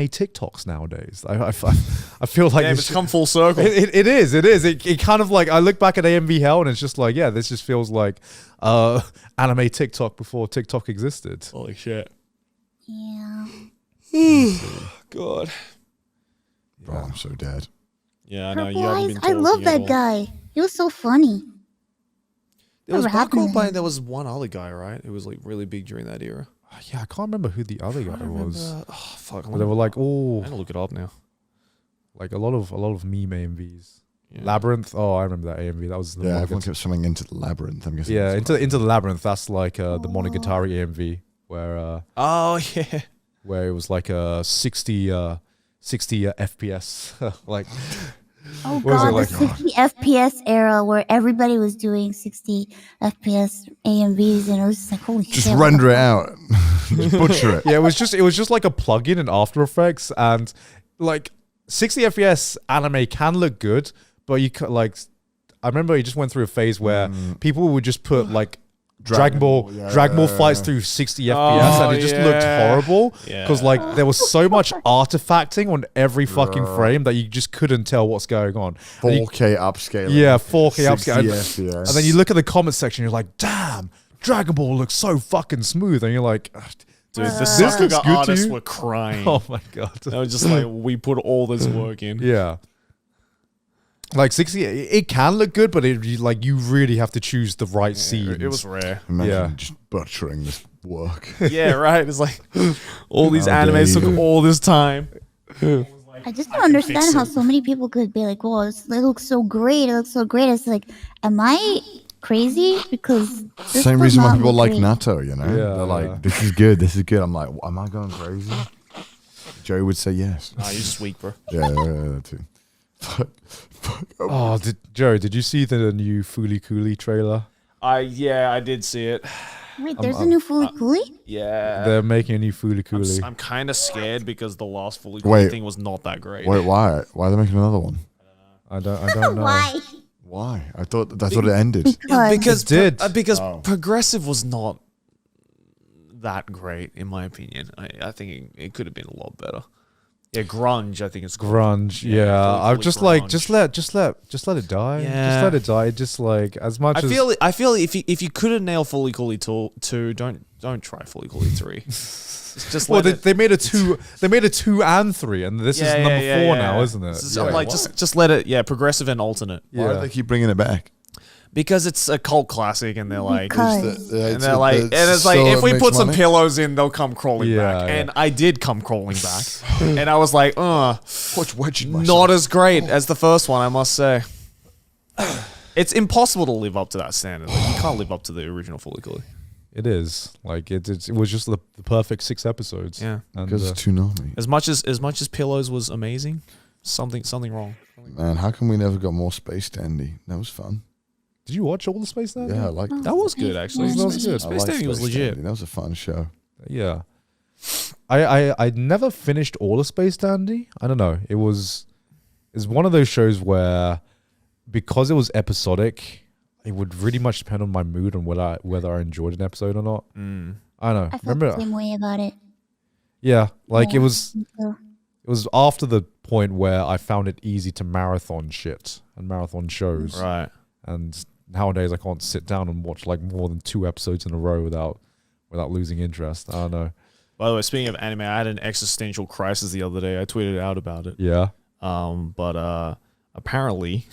TikToks nowadays. I feel like it's become full circle. It is. It kind of like, I look back at AMV Hell and it's just like, yeah, this just feels like anime TikTok before TikTok existed. Holy shit. Yeah. God. Bro, I'm so dead. Yeah, I know. Purple You haven't Eyes, been I talking love at that all. guy. He was so funny. There was Whatever happened to Bakugo, him? there was one other guy, right? Who was like really big during that era. Yeah, I can't remember who the other guy was. Oh fuck! But they were like, I'm gonna look it up now. like a lot of meme AMVs. Yeah. Labyrinth. Oh, I remember that AMV. That was the Yeah, everyone kept something into the labyrinth. I'm guessing. yeah, into the labyrinth. That's like the Monogatari AMV where Oh yeah. where it was like a 60 FPS like. Oh What was it god, like? the 60 FPS era where everybody was doing 60 FPS AMVs and it was just like, holy shit. Just render it out. Just butcher it. Yeah, it was just like a plugin in After Effects, and like 60 FPS anime can look good, but you like, I remember you just went through a phase where people would just put like Dragon Ball fights through 60 FPS, and it just looked horrible because like there was so much artifacting on every fucking frame that you just couldn't tell what's going on. 4K upscaling. Yeah, 4K 60 upscaling. FPS. And then you look at the comment section, you're like, damn, Dragon Ball looks so fucking smooth, and you're like, Dude, the this looks Sakuga good to artists you? were crying. oh my god. They were just like, we put all this work in. Yeah. Like 60, it can look good, but like you really have to choose the right scenes. It was rare. Imagine just butchering this work. Yeah, right. It's like all these How dare animes took you. all this time. I just don't understand how so many people could be like, "Well, it looks so great. It looks so great." It's like, am I crazy? Because this Same does reason why not people look like great. Natto, you know? Yeah, They're like, yeah. this is good, this is good. I'm like, am I going crazy? Joe would say yes. Nah, you're just weak, bro. Yeah, that too. Fuck. Oh, Joe, did you see the new Fooly Cooly trailer? Yeah, I did see it. Wait, there's a new Fooly Cooly? Yeah. They're making a new Fooly Cooly. I'm kind of scared because the last fully Wait. thing was not that great. Wait, why? Why are they making another one? I don't know. Why? Why? I thought it ended. Because It did. Because Progressive was not that great in my opinion. I think it could have been a lot better. Yeah, grunge. I think it's called. Grunge, Yeah, yeah. fully I'm just like, grunge. just let it die. Yeah. Just let it die. Just like as much I as feel if you couldn't nail Fully Coolly 2, don't try Fully Coolly 3. Just well, let it. they made a 2 and 3, and this is number 4 now, isn't it? So I'm like, just let it. Yeah, progressive and alternate. Why do they keep bringing it back? Because it's a cult classic, and they're like, Because- and they're like, and it's like, if we put some pillows in, they'll come crawling back. Yeah. And I did come crawling back, and I was like, What's wedging myself? not as great as the first one, I must say. It's impossible to live up to that standard. Like, you can't live up to the original Fully Coolly. It is like it was just the perfect 6 episodes. Yeah. and Because it's too normy. As much as Pillows was amazing, something wrong. Man, how come we never got more Space Dandy? That was fun. did you watch all the Space Dandy? Yeah, I liked it. That was good, actually. That was good. I Space liked Dandy was Space legit. Dandy. That was a fun show. Yeah. I never finished all of Space Dandy. I don't know. It's one of those shows where, because it was episodic, it would really much depend on my mood and whether I enjoyed an episode or not. I don't know. I felt Remember? the same way about it. Yeah, like Yeah, it was me too. it was after the point where I found it easy to marathon shit and marathon shows. Right. And nowadays I can't sit down and watch like more than 2 episodes in a row without losing interest. I don't know. By the way, speaking of anime, I had an existential crisis the other day. I tweeted out about it. Yeah. But apparently,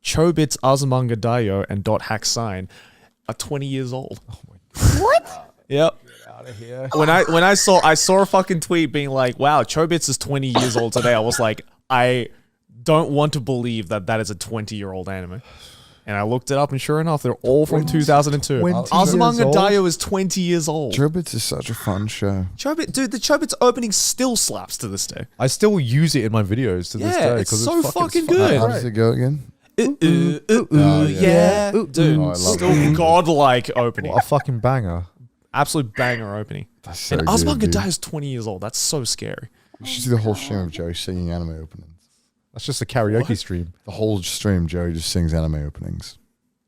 Chobits, Azumanga Daioh, and Dot Hack Sign are 20 years old. What? Yep. Out of here. When I saw a fucking tweet being like, "Wow, Chobits is 20 years old today," I was like, I don't want to believe that is a 20-year-old anime. And I looked it up, and sure enough, they're all from 2002. 20 Azumanga years old? Daioh is 20 years old. Chobits is such a fun show. Chobit, dude, the Chobits opening still slaps to this day. I still use it in my videos to this Yeah, day it's because so fucking good. How does it go again? Yeah, dude, Oh, I love still it. godlike opening. What a fucking banger. Absolute banger opening. That's so And good, Azumanga dude. Daioh is 20 years old. That's so scary. You should see the whole stream of Joey singing anime openings. That's just a karaoke stream. The whole stream, Joey just sings anime openings.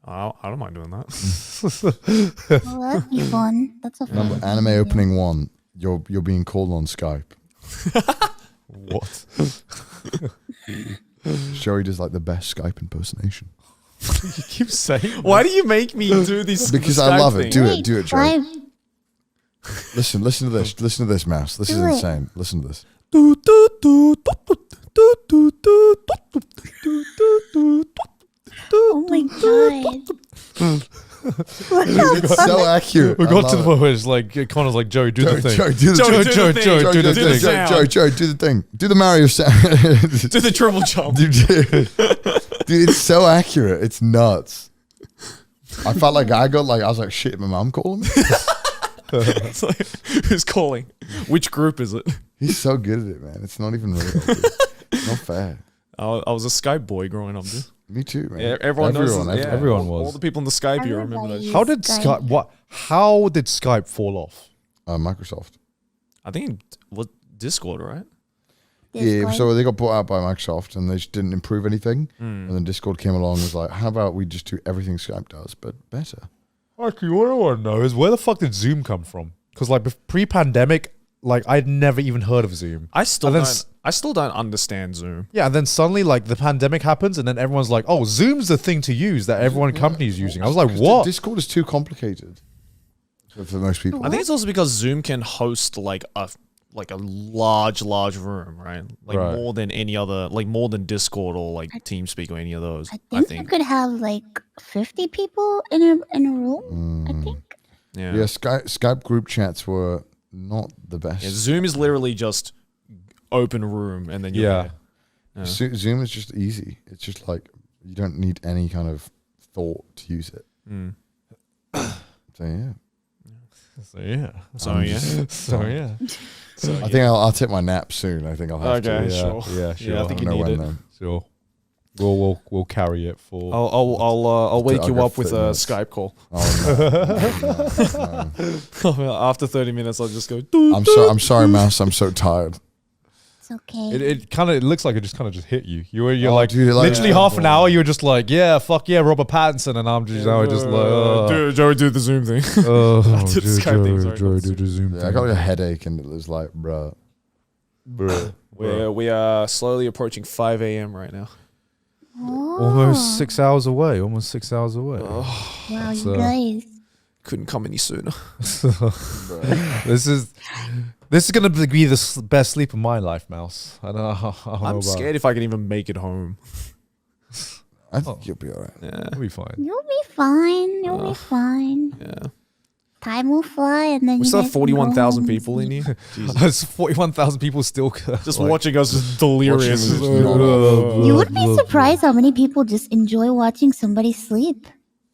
I don't mind doing that. Well, that'd be fun. That's a fun. Remember, anime opening 1, you're being called on Skype. What? Joey does like the best Skype impersonation. You keep saying. Why do you make me do this? Because the I Skype love thing? it. Do it, Joey. Why? Listen to this. Listen to this, Mouse. This is Do it. insane. Listen to this. Oh my god. It's so accurate. We I got love to the it. point where it's like Connor's like, Joey, do the thing. Joey, do the Joey, thing. do the thing. Joey, do the thing. sound. Joey, do the thing. Do the Mario sound. Do the triple jump. Dude, it's so accurate. It's nuts. I felt like I was like, shit, my mom calling me? It's like, who's calling? Which group is it? He's so good at it, man. It's not even real. Dude. It's not fair. I was a Skype boy growing up, dude. Me too, man. Yeah, everyone knows. everyone all was. the people in the Skype, you remember that Everybody. shit. How did Skype. How did Skype fall off? Microsoft. I think it was Discord, right? Yeah, Discord. so they got bought out by Microsoft and they just didn't improve anything. And then Discord came along and was like, how about we just do everything Skype does, but better? Actually, what I want to know is where the fuck did Zoom come from? Because like pre-pandemic, like I'd never even heard of Zoom. I still And then don't. I still don't understand Zoom. Yeah, and then suddenly like the pandemic happens, and then everyone's like, "Oh, Zoom's the thing to use that everyone company's using." I was like, Because "What?" Discord is too complicated for most people. I think it's also because Zoom can host like a large room, right? Like Right. more than any other, like more than Discord or like TeamSpeak or any of those. I think you could have like 50 people in a room. I think. Yeah. Yeah, Skype group chats were not the best. Yeah, Zoom is literally just open room and then you're Yeah. there. Zoom is just easy. It's just like you don't need any kind of thought to use it. So yeah. So yeah. So yeah. So yeah. I think I'll take my nap soon. I think I'll have Okay, to. sure. Yeah, sure. Yeah, I think I you don't know need when it. though. Sure. We'll carry it for. I'll wake I'll you go up with a 30 minutes. Skype call. Oh, no. After 30 minutes, I'll just go. I'm sorry, Mouse. I'm so tired. It's okay. It looks like it just kind of just hit you. You're Oh, like dude, like- literally half an hour. You were just like, yeah, fuck yeah, Robert Pattinson, and I'm just like, Joey, do the Zoom thing. oh, did the Skype thing, sorry, Joey, not do the Zoom Yeah, I thing. got like a headache, and it was like, bruh. We are slowly approaching 5 a.m. right now. Almost 6 hours away. Almost 6 hours away. Wow, That's, you guys. Couldn't come any sooner. This is gonna be the best sleep of my life, Mouse. I don't know. I'm scared if I can even make it home. I think you'll be alright. Yeah. It'll be fine. You'll be fine. You'll be fine. Yeah. Time will fly, and then We you still guys have can go 41,000 home and people in sleep. here. Jesus. There's 41,000 people still Just watching us just delirious. Watching us You would be surprised how many people just enjoy watching somebody sleep.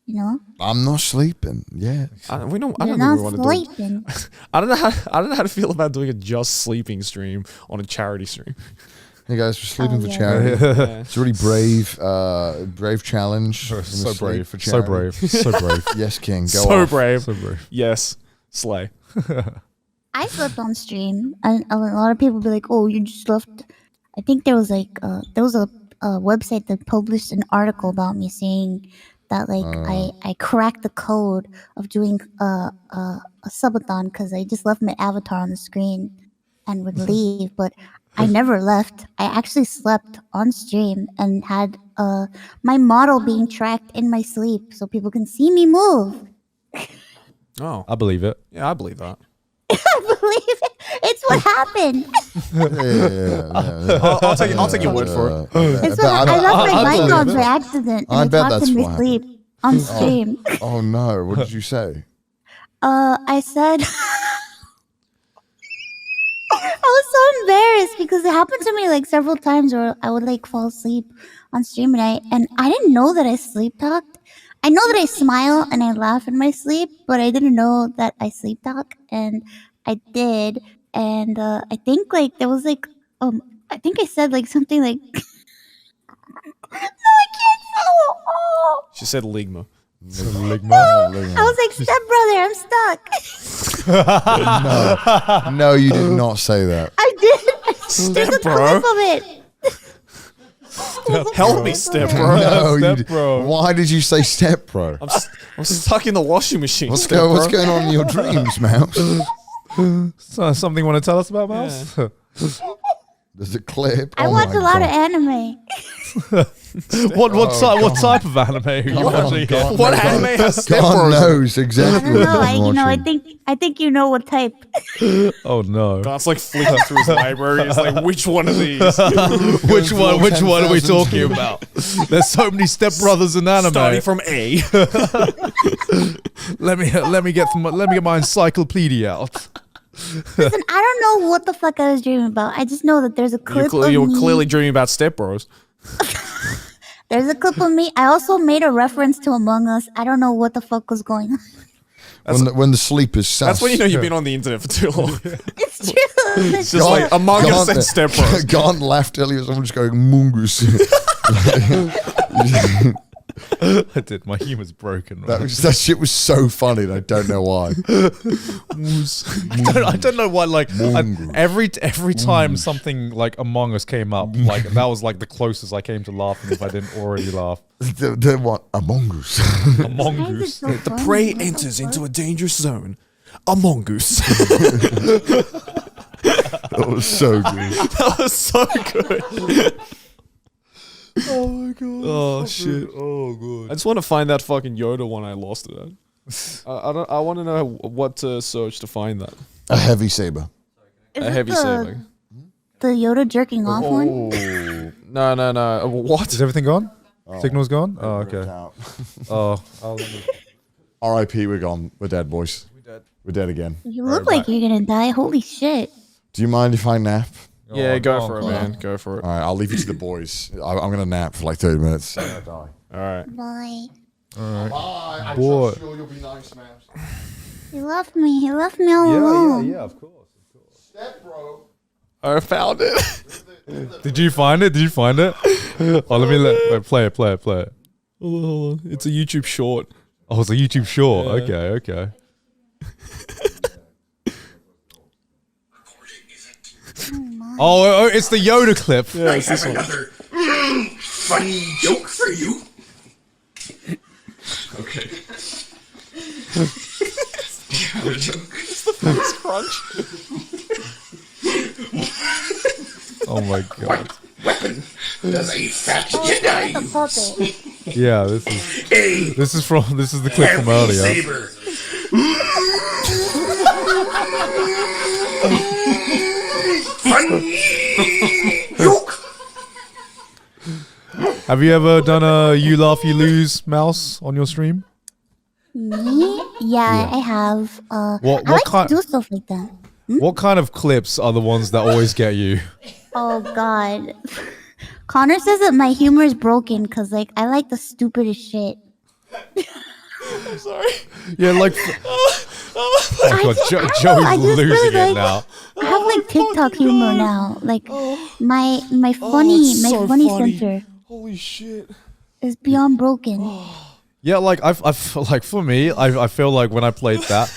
You know, I'm not sleeping. Yeah. I don't you're think not we want to do it. sleeping. I don't know how to feel about doing a just sleeping stream on a charity stream. Hey guys, we're sleeping for yeah. charity. Yeah. It's a really brave challenge. in the so sleep brave, for so charity. brave, so brave, Yes, King. Go So off. brave. so brave. Yes. Slay. I slept on stream, and a lot of people be like, "Oh, you just left." I think there was a website that published an article about me saying that I cracked the code of doing a subathon because I just left my avatar on the screen and would leave, but I never left. I actually slept on stream and had my model being tracked in my sleep so people can see me move. Oh. I believe it. Yeah, I believe that. I believe it. It's what happened. Yeah. I'll take your word for it. It's what I left my believe mic on it. by accident, I and bet I talked that's in what my sleep on stream. Oh no! What did you say? I said I was so embarrassed because it happened to me like several times where I would like fall asleep on stream, and I didn't know that I sleep talked. I know that I smile and I laugh in my sleep, but I didn't know that I sleep talk, and I did. And I think like there was like I think I said like something like no, I can't say it. Oh. She said Ligma. I was like, stepbrother, I'm stuck. No, you did not say that. I did. There's a Stepbro? clip of it. Help me, step bro. No, Step you bro. Why did you say step bro? I'm stuck in the washing machine. What's step bro. going on in your dreams, Mouse? So, something you want to tell us about, Mouse? There's a clip. I Oh watch my a lot of God. anime. What type of anime are you watching? God, What no, anime has Step God Bros? knows I exactly don't what know. I'm watching. I think you know what type. Oh no. God's like flicking through his library. He's like, which one of these? Which one are we 10,000. talking about? There's so many stepbrothers in anime. Starting from A. Let me get my encyclopedia out. Listen, I don't know what the fuck I was dreaming about. I just know that there's a clip of You were me. clearly dreaming about Step Bros. There's a clip of me. I also made a reference to Among Us. I don't know what the fuck was going on. When the sleep is sus. That's when you know you've been on the internet for too long. It's true. It's just like Among Us and Step Bros. Gone left earlier. Someone just going mongoose. I did. My humor's broken. Right? That shit was so funny, and I don't know why. I don't know why. Like Mongoose. every time something like Among Us came up, like that was like the closest I came to laughing if I didn't already laugh. They want a mongoose. Among Why is it Us. so The funny? prey What the enters fuck? into a dangerous zone. A mongoose. That was so good. That was so good. Oh my god. Oh shit. Oh god. I just want to find that fucking Yoda one I lost it at. I want to know what to search to find that. A heavy saber. Is A it heavy the, saber. The Yoda jerking off one? Oh. No. What? Is everything gone? Signal's gone? Oh, okay. Oh, R.I.P. We're gone. We're dead, boys. We're dead again. You look like you're gonna die. Holy shit. Do you mind if I nap? Yeah, go go for on, it, go man. Go for it. All right, I'll leave you to the boys. I'm gonna nap for like 30 minutes. All right. Bye. Bye. I Boy. trust you'll be nice, man. He left me. He left me all alone. of course. Step bro. I found it. Did you find it? Oh, let me play it. Hold on. It's a YouTube short. Oh, it's a YouTube short. Yeah. Okay. Oh, it's the Yoda clip. Yeah, it's this one. Another funny joke for you. Okay. Another joke. Crunch. Oh my god. Weapon does a fat Jedi The use? puppet. Yeah, A this is the clip from heavy earlier. saber. Funny joke. Have you ever done a you laugh you lose mouse on your stream? Me? Yeah, I have. What I like kind- to do stuff like that. What kind of clips are the ones that always get you? Oh god. Connor says that my humor is broken because like I like the stupidest shit. I'm sorry. Yeah, like oh god, Joey's I just losing really it like- now. I have like TikTok humor now. Like my it's funny so funny funny. center Holy shit. is beyond broken. Yeah, like I like for me, I feel like when I played that,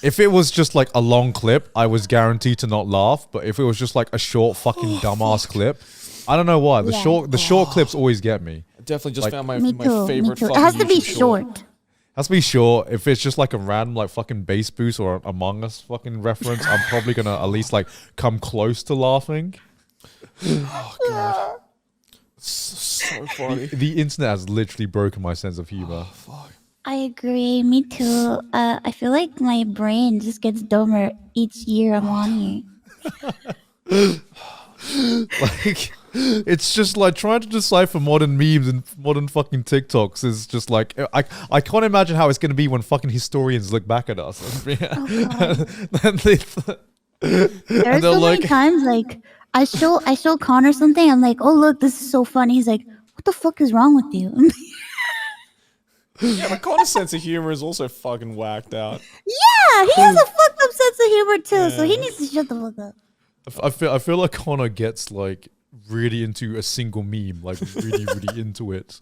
if it was just like a long clip, I was guaranteed to not laugh. But if it was just like a short fucking dumbass clip, I don't know why the Yeah. short clips always get me. I definitely just found my Me too. Me favorite too. It fucking has to be YouTube short. Has to be short. If it's just like a random like fucking bass boost or Among Us fucking reference, I'm probably gonna at least like come close to laughing. So funny. The internet has literally broken my sense of humor. I agree. Me too. I feel like my brain just gets dumber each year I'm on here. Like, it's just like trying to decipher modern memes and modern fucking TikToks is just like I can't imagine how it's gonna be when fucking historians look back at us. Oh, God. Then they There are they're so like- many times like I show Connor something. I'm like, oh look, this is so funny. He's like, what the fuck is wrong with you? Yeah, but Connor's sense of humor is also fucking whacked out. Yeah, he has a fucked up sense of humor too, so he needs to shut the fuck up. I feel like Connor gets like really into a single meme, like really into it.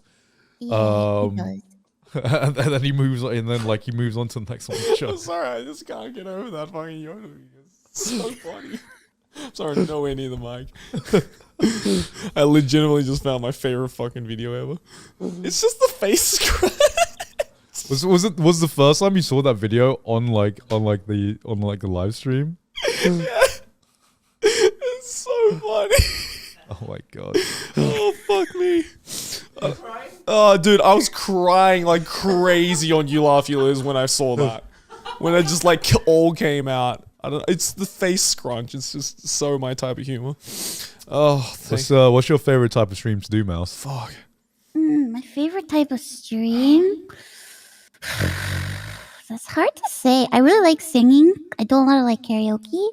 Yeah, he does. And then he moves on, and then like he moves on to the next one. I'm sorry, I just can't get over that fucking Yoda. It's so funny. Sorry, nowhere near the mic. I legitimately just found my favorite fucking video ever. It's just the face scratch. Was the first time you saw that video on the live stream? It's so funny. Oh my god. Oh, fuck me. Oh, dude, I was crying like crazy on You Laugh, You Lose when I saw that. When it just like all came out. I don't. It's the face scrunch. It's just so my type of humor. Oh, What's your favorite type of stream to do, Mouse? fuck. My favorite type of stream? That's hard to say. I really like singing. I do a lot of like karaoke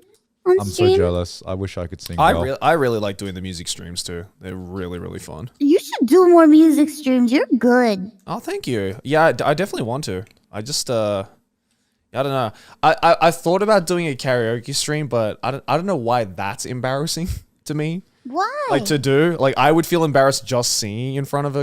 on I'm stream. so jealous. I wish I could sing. I well. really like doing the music streams too. They're really, really fun. You should do more music streams. You're good. Oh, thank you. Yeah, I definitely want to. I just I don't know. I thought about doing a karaoke stream, but I don't know why that's embarrassing to me. Why? Like to do. Like I would feel embarrassed just singing in front of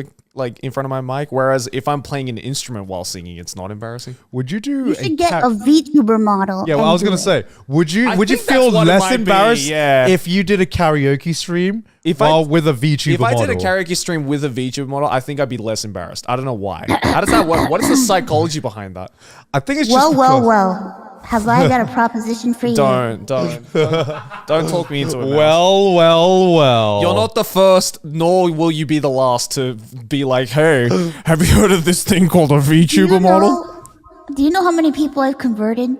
my mic. Whereas if I'm playing an instrument while singing, it's not embarrassing. Would you do You should get a VTuber model. Yeah, well, and I was do gonna it. say, would you think feel that's what it less might be, embarrassed yeah. if you did a karaoke stream If with a VTuber If I model? did a karaoke stream with a VTuber model, I think I'd be less embarrassed. I don't know why. How does that work? What is the psychology behind that? I think it's just Well. Have I got a proposition for you? Don't talk me into it. Man. Well. You're not the first, nor will you be the last to be like, hey, have you heard of this thing called a VTuber model? Do you know how many people I've converted?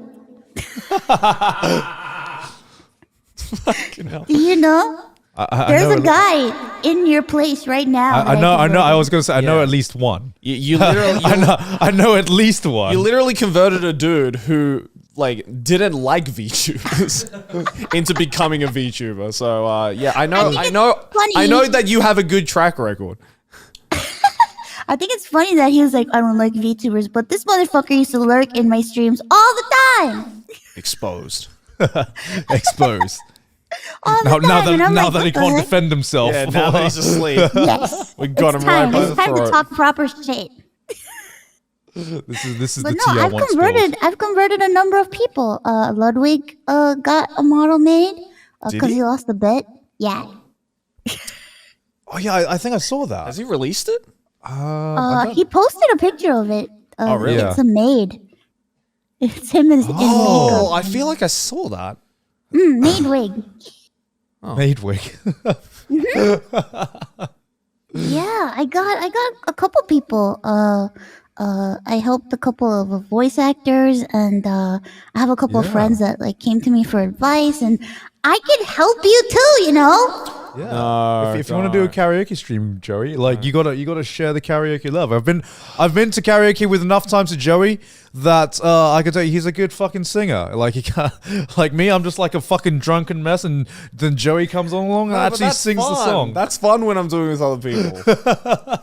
Do you know? There's a guy in your place right now. I know. I was gonna say I know at least one. You literally, I know at least one. you literally converted a dude who like didn't like VTubers into becoming a VTuber. So yeah, I know that you have a good track record. I think it's funny that he was like, I don't like VTubers, but this motherfucker used to lurk in my streams all the time. Exposed. Exposed. All the Now time. And I'm that like, he what the can't heck? defend himself. Yeah, now that he's asleep. Yes. We got It's him right time. by It's the time to throat. talk proper shit. This is But the no, tea I want spilled. I've converted a number of people. Ludwig got a model made Did because he? he lost the bet. Yeah. Oh yeah, I think I saw that. Has he released it? He posted a picture of it. Oh, really? It's a maid. It's him in Oh, makeup. I feel like I saw that. Maid wig. Maid wig. Yeah, I got a couple people. I helped a couple of voice actors, and I have a couple of friends that like came to me for advice, and I can help you too. You know. Yeah. No, if you want to do a karaoke stream, Joey, like you gotta share the karaoke love. I've been to karaoke with enough times to Joey that I can tell you he's a good fucking singer. Like he can't, like me, I'm just like a fucking drunken mess, and then Joey comes along and actually sings the song. That's fun when I'm doing it with other people.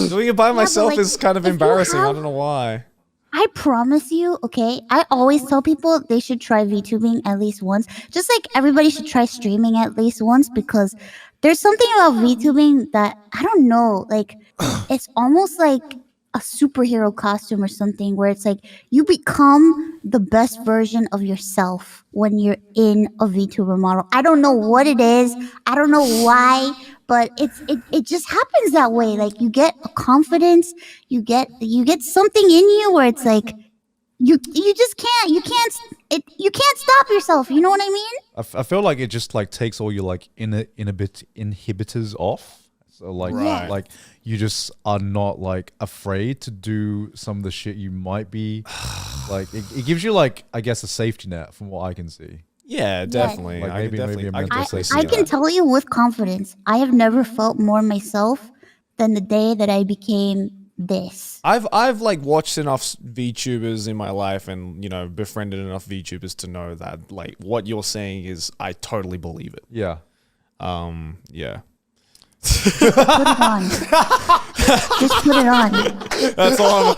Doing it by myself like, is kind of if you embarrassing. I have- don't know why. I promise you, okay? I always tell people they should try VTubing at least once. Just like everybody should try streaming at least once, because there's something about VTubing that, I don't know, like, it's almost like a superhero costume or something, where it's like you become the best version of yourself when you're in a VTuber model. I don't know what it is. I don't know why, but it just happens that way. Like you get a confidence, you get something in you where it's like you just can't stop yourself. You know what I mean? I feel like it just like takes all your like inhibitors off. So like Right. like you just are not like afraid to do some of the shit you might be like. It gives you like, I guess, a safety net from what I can see. Yeah, definitely. Like I maybe can a definitely mental see safety I net. can tell you with confidence, I have never felt more myself than the day that I became this. I've like watched enough VTubers in my life, and you know, befriended enough VTubers to know that like what you're saying is, I totally believe it. Yeah. Yeah. Put it on. Just put it on. That's all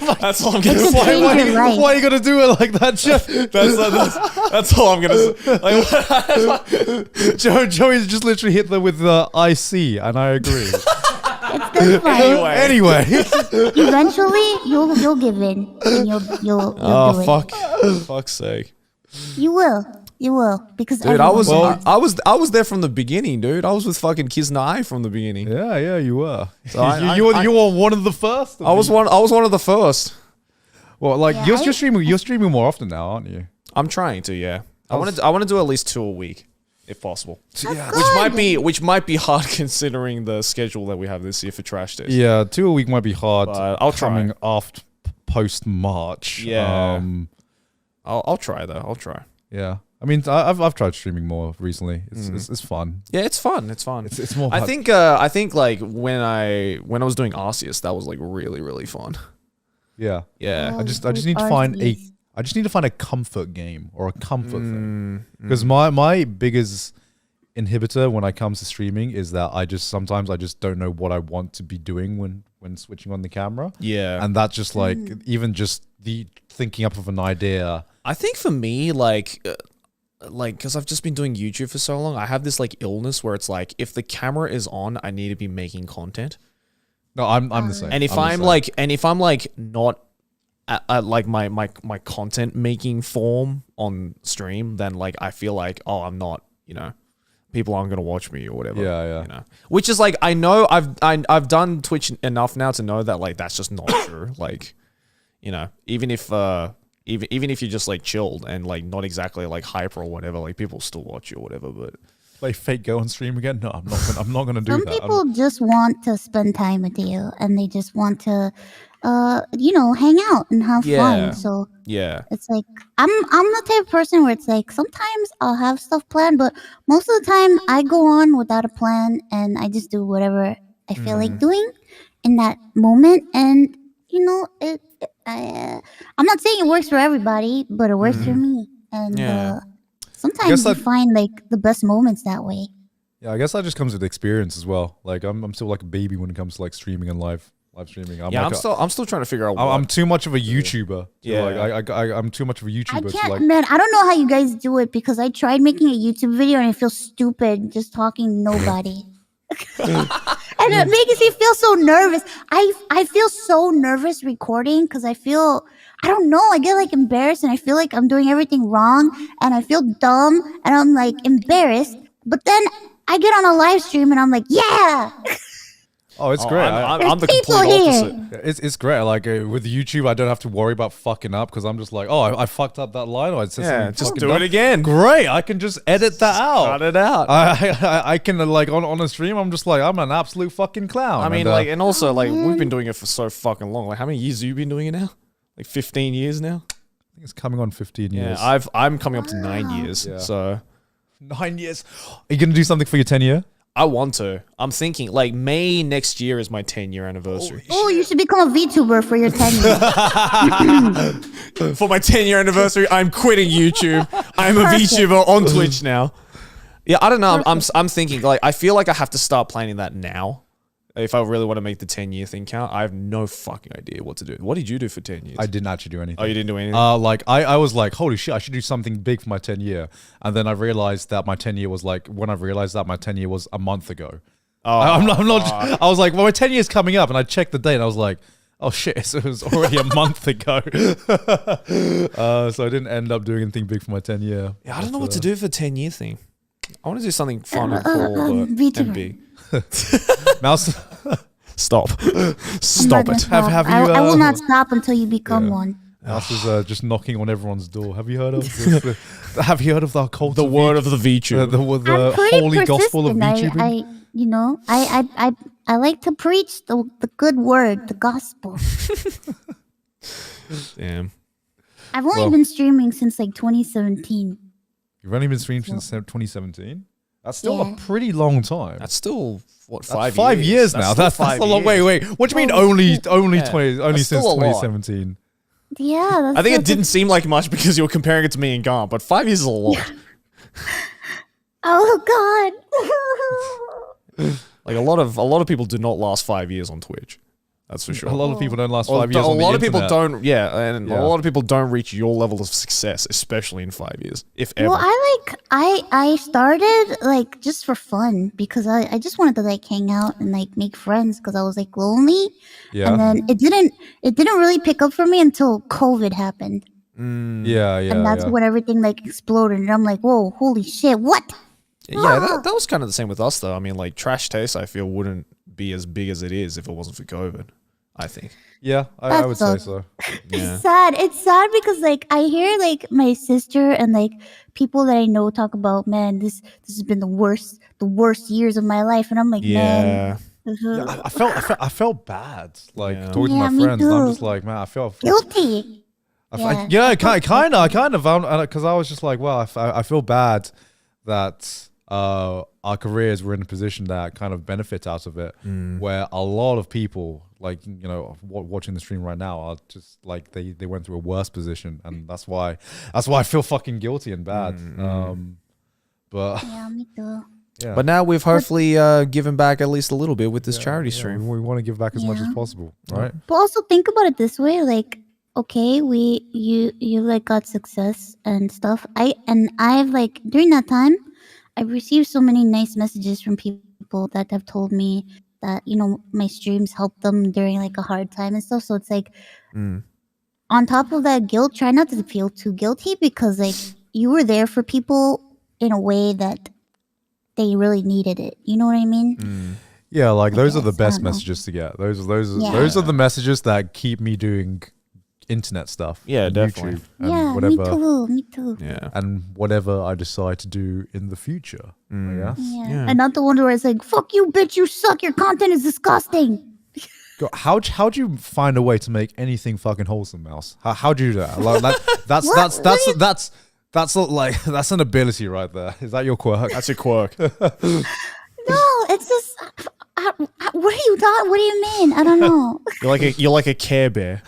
I'm gonna It's a say. change your life. Why are you gonna do it like that, Jeff? That's all I'm gonna say. Like, Joey's just literally hit them with the IC, and I agree. It's fine. Anyway. Eventually, you'll give in, and you'll do it. Fuck's sake. You will, because Dude, I was everyone- I was there from the beginning, dude. I was with fucking Kiznai from the beginning. Yeah, you were. So you were one of the first. I was one of the first. Well, like Yeah, you're streaming more often now, aren't you? I'm trying to, yeah. I want to do at least 2 a week, if possible. Yeah, Which might be hard considering the schedule that we have this year for Trash Days. yeah, 2 a week might be hard. But I'll try. Coming after post March. Yeah. I'll try though. I'll try. Yeah. I mean, I've tried streaming more recently. It's fun. Yeah, it's fun. It's fun. It's more. I think like when I was doing Arceus, that was like really fun. Yeah. Yeah. I just need to find a comfort game or a comfort thing. Because my biggest inhibitor when it comes to streaming is that sometimes I just don't know what I want to be doing when switching on the camera. Yeah. And that's just like even just the thinking up of an idea. I think for me, like, because I've just been doing YouTube for so long, I have this like illness where it's like, if the camera is on, I need to be making content. No, I'm the same. And if I'm not at like my content making form on stream, then like I feel like, oh, I'm not, people aren't gonna watch me or whatever. Yeah. Which is like, I know I've done Twitch enough now to know that like that's just not true. Like, even if you're just like chilled and like not exactly like hyper or whatever, like people still watch you or whatever. But Play fake go on stream again? No, I'm not gonna do Some that. people just want to spend time with you, and they just want to, hang out and have Yeah. fun. So yeah, it's like I'm the type of person where it's like sometimes I'll have stuff planned, but most of the time I go on without a plan and I just do whatever I feel like doing in that moment. And I'm not saying it works for everybody, but it works for me. And Yeah. sometimes you that- find like the best moments that way. Yeah, I guess that just comes with experience as well. Like I'm still like a baby when it comes to like streaming and live streaming. I'm still trying to figure out. I'm too much of a YouTuber. to, Yeah. like I'm too much of a I YouTuber to can't, like. man. I don't know how you guys do it because I tried making a YouTube video and I feel stupid just talking to nobody. And it makes me feel so nervous. I feel so nervous recording because I don't know, I get like embarrassed and I feel like I'm doing everything wrong and I feel dumb and I'm like embarrassed. But then I get on a live stream and I'm like, yeah. Oh, it's great. I'm the There's people complete here. opposite. It's great. Like with YouTube, I don't have to worry about fucking up because I'm just like, oh, I fucked up that line. Or I said Yeah, something just fucking do dumb. it again. Great. I can just edit that out. Cut it out. I can like on a stream. I'm just like I'm an absolute fucking clown. I mean, and, and also, like, we've been doing it for so fucking long. Like, how many years have you been doing it now? Like 15 years now? I think it's coming on 15 years. Yeah, I'm coming up to 9 years. Yeah. So 9 years. Are you gonna do something for your 10 year? I want to. I'm thinking, like, May next year is my 10-year anniversary. Oh, you should become a VTuber for your 10 years. For my 10-year anniversary, I'm quitting YouTube. I'm a VTuber on Twitch now. Yeah, I don't know. I'm thinking, like, I feel like I have to start planning that now. If I really want to make the 10-year thing count, I have no fucking idea what to do. What did you do for 10 years? I didn't actually do anything. Oh, you didn't do anything? Like I was like, holy shit, I should do something big for my 10 year. And then I realized that my 10 year was like, when I realized that my 10 year was a month ago. I'm not, I was like, well, my 10 year's coming up. And I checked the date and I was like, oh shit, so it was already a month ago. So I didn't end up doing anything big for my 10 year. Yeah, I don't know what to do for 10-year thing. I want to do something fun and cool, but VTuber. and big. Mouse, Stop. I'm Stop not gonna it. stop. Have you, I will not stop until you become yeah. one. Mouse is just knocking on everyone's door. Have you heard of have you heard of the cult The of word of the VTuber. the I'm pretty holy gospel of persistent. VTubing? I like to preach the good word, the gospel. Damn. I've only Well- been streaming since like 2017. You've only been streaming since 2017. That's still Yeah. a pretty long time. That's still, what, That's 5 years now. still That's a 5 long. years. Wait. What do you mean Oh, only Yeah. since That's still a lot. 2017? Yeah, that's I think it that's- didn't seem like much because you were comparing it to me and Garn, but 5 years is a lot. Oh God. Like a lot of people do not last 5 years on Twitch. That's for sure. A lot of people don't last Well, 5 years. a on the lot of people internet. don't. Yeah, and Yeah. a lot of people don't reach your level of success, especially in 5 years, if ever. Well, I started like just for fun because I just wanted to like hang out and like make friends because I was like lonely. Yeah. And then it didn't really pick up for me until COVID happened. Yeah. And that's when everything like exploded and I'm like, whoa, holy shit, what? Yeah, that was kind of the same with us, though. I mean, like, Trash Taste, I feel, wouldn't be as big as it is if it wasn't for COVID. I think. Yeah, I would say so. Yeah. It's sad. It's sad because like I hear like my sister and like people that I know talk about, man, this has been the worst years of my life, and I'm like, Yeah. man, Yeah, I felt bad, like Yeah. talking to Yeah, my me friends. And I'm too. just like, man, I feel guilty. yeah, kind of, because I was just like, well, I feel bad that our careers were in a position that kind of benefit out of it, where a lot of people, like, you know, watching the stream right now, are just like they went through a worse position, and that's why I feel fucking guilty and bad. But Yeah, me too. yeah, But now we've hopefully given back at least a little bit with this charity yeah, stream. we want to give back as much as Yeah. possible, right? But also think about it this way, like, okay, you like got success and stuff. I've like during that time, I've received so many nice messages from people that have told me that, you know, my streams helped them during like a hard time and stuff. So it's like on top of that guilt, try not to feel too guilty because like you were there for people in a way that they really needed it. You know what I mean? Yeah, like those are the guess, I best don't know. messages to get. Those Yeah. are the messages that keep me doing internet stuff. Yeah, and definitely. YouTube and Yeah, whatever, me too. Yeah. and whatever I decide to do in the future. I guess. Yeah. Yeah. And not the one where it's like, fuck you, bitch, you suck, your content is disgusting. God, how'd you find a way to make anything fucking wholesome, Mouse? How'd you do that? Like, that's not like that's an ability right there. Is that your quirk? That's a quirk. No, it's just, what are you talking? What do you mean? I don't know. You're like a Care Bear.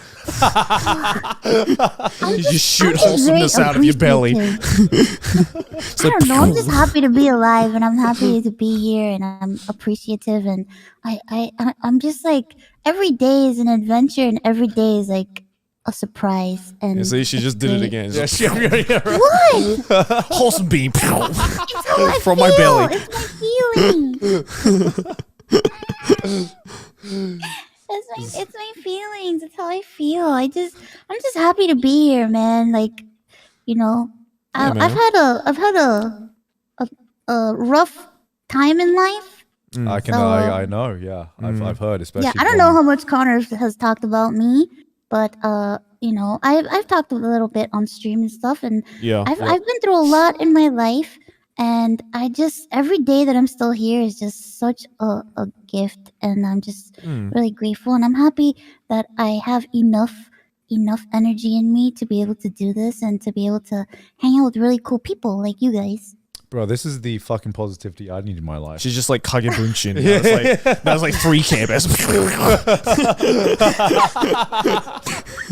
You just shoot I'm just wholesomeness very out of your belly. appreciative. I don't know. I'm just happy to be alive, and I'm happy to be here, and I'm appreciative, and I'm just like every day is an adventure, and every day is like a surprise. And Yeah, see, she just did it again. Yeah, Just What? wholesome beam It's how I from my feel. belly. It's my feelings. It's my feelings. It's how I feel. I'm just happy to be here, man. Like, you know, Yeah, I've man. had a rough time in life. I know. Yeah, I've heard, especially. Yeah, I don't from- know how much Connor has talked about me, but you know, I've talked a little bit on stream and stuff, and Yeah. I've been through a lot in my life, and I just every day that I'm still here is just such a gift, and I'm just really grateful, and I'm happy that I have enough energy in me to be able to do this and to be able to hang out with really cool people like you guys. Bro, this is the fucking positivity I need in my life. She's just like Kagebunshin. That was like 3 Care Bears.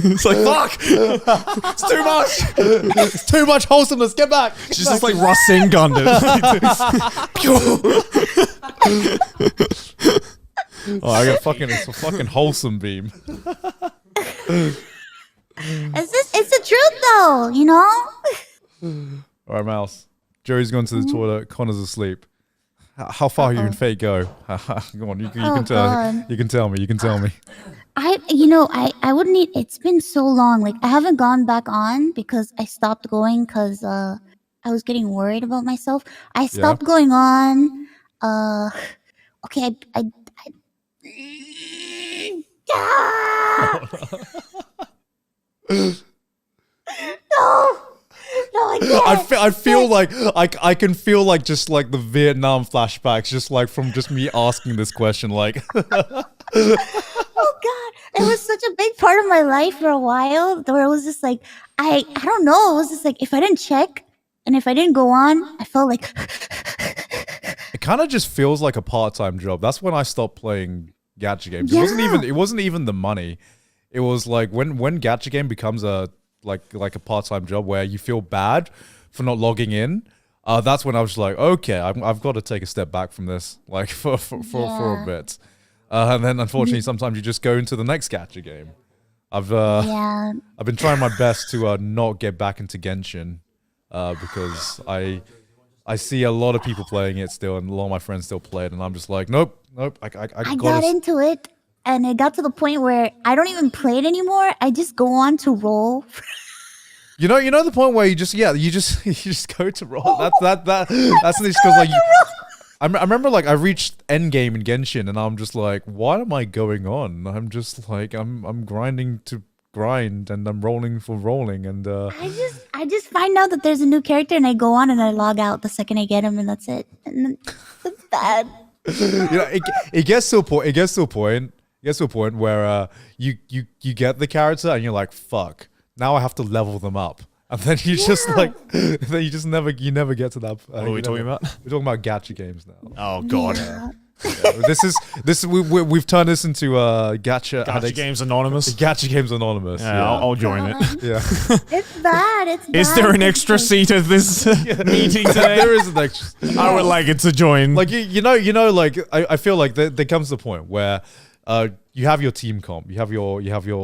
It's like, fuck! It's too much! It's too much wholesomeness. Get back. She's just like Rasengan. Oh, I got it's a fucking wholesome beam. It's the truth though, you know. All right, Mouse. Joey's gone to the toilet. Connor's asleep. How far are you in Fate Go? Go on, you can tell. God. You can tell me. You can tell me. I wouldn't need. It's been so long. Like I haven't gone back on because I stopped going because I was getting worried about myself. I stopped going on. Okay, No, I can't. I feel like I can feel like just like the Vietnam flashbacks, just like from just me asking this question. Like, Oh God, it was such a big part of my life for a while. Where it was just like I don't know. It was just like if I didn't check and if I didn't go on, I felt like it kind of just feels like a part-time job. That's when I stopped playing gacha games. Yeah. It wasn't even the money. It was like when gacha game becomes a like a part-time job where you feel bad for not logging in. That's when I was like, okay, I've got to take a step back from this, like for a bit. And then unfortunately, sometimes you just go into the next gacha game. I've been trying my best to not get back into Genshin because I see a lot of people playing it still, and a lot of my friends still play it, and I'm just like, nope. I got into it, and it got to the point where I don't even play it anymore. I just go on to roll. You know the point where you just go to roll. That's just because like I remember like I reached endgame in Genshin, and I'm just like, what am I going on? I'm just like I'm grinding to grind, and I'm rolling for rolling, and I just find out that there's a new character and I go on and I log out the second I get him and that's it. And then it's bad. it gets to a point. It gets to a point. It gets to a point where you get the character and you're like, fuck. Now I have to level them up. And then you just like, then you never get to that. What are we talking about? We're talking about gacha games now. Oh God. Yeah. We've turned this into gacha Gacha Games Anonymous. Gacha Games Anonymous. Yeah, I'll join it. Yeah. It's bad. It's bad. Is there an extra seat at this meeting today? There is an extra. I would like it to join. Like you know, like I feel like there comes the point where you have your team comp, you have your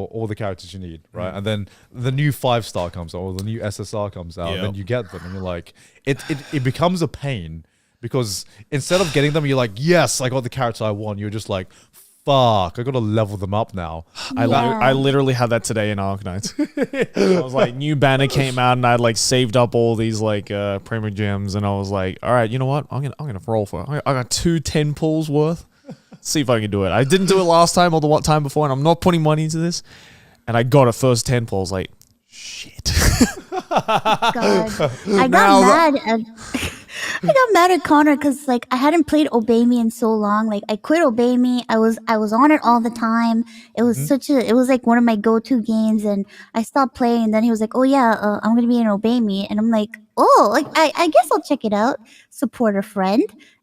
all the characters you need, right? And then the new 5-star comes out, or the new SSR comes out, and then you get them, and you're like, it becomes a pain. Because instead of getting them, you're like, yes, I got the character I want. You're just like, fuck, I got to level them up now. I literally had that today in Arknights. I was like, new banner came out, and I'd like saved up all these like Primo gems, and I was like, all right, you know what? I'm gonna roll for it. I got 2 10 pulls worth. See if I can do it. I didn't do it last time or the time before, and I'm not putting money into this. And I got a first 10 pulls. Like, shit. God. I got mad at Connor because like I hadn't played Obey Me in so long. Like I quit Obey Me. I was on it all the time. It was it was like one of my go-to games, and I stopped playing. And then he was like, "Oh yeah, I'm gonna be in Obey Me," and I'm like, "Oh, like I guess I'll check it out." Support a friend,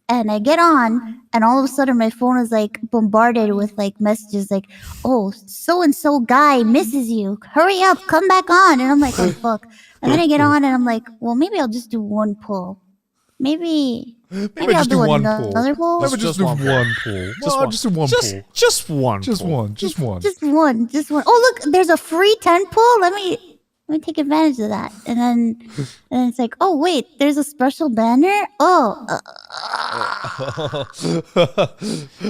and I get on, and all of a sudden my phone is like bombarded with like messages like, "Oh, so and so guy misses you. Hurry up, come back on." And I'm like, "Oh fuck!" And then I get on, and I'm like, "Well, maybe I'll just do one pull." Maybe I'll just do one another pull. Maybe just do one pull. Just do one pull. Just one. Just pull. one. Just one. Just one. Oh look, there's a free 10 pull. Let me take advantage of that. And then it's like, oh wait, there's a special banner. Oh,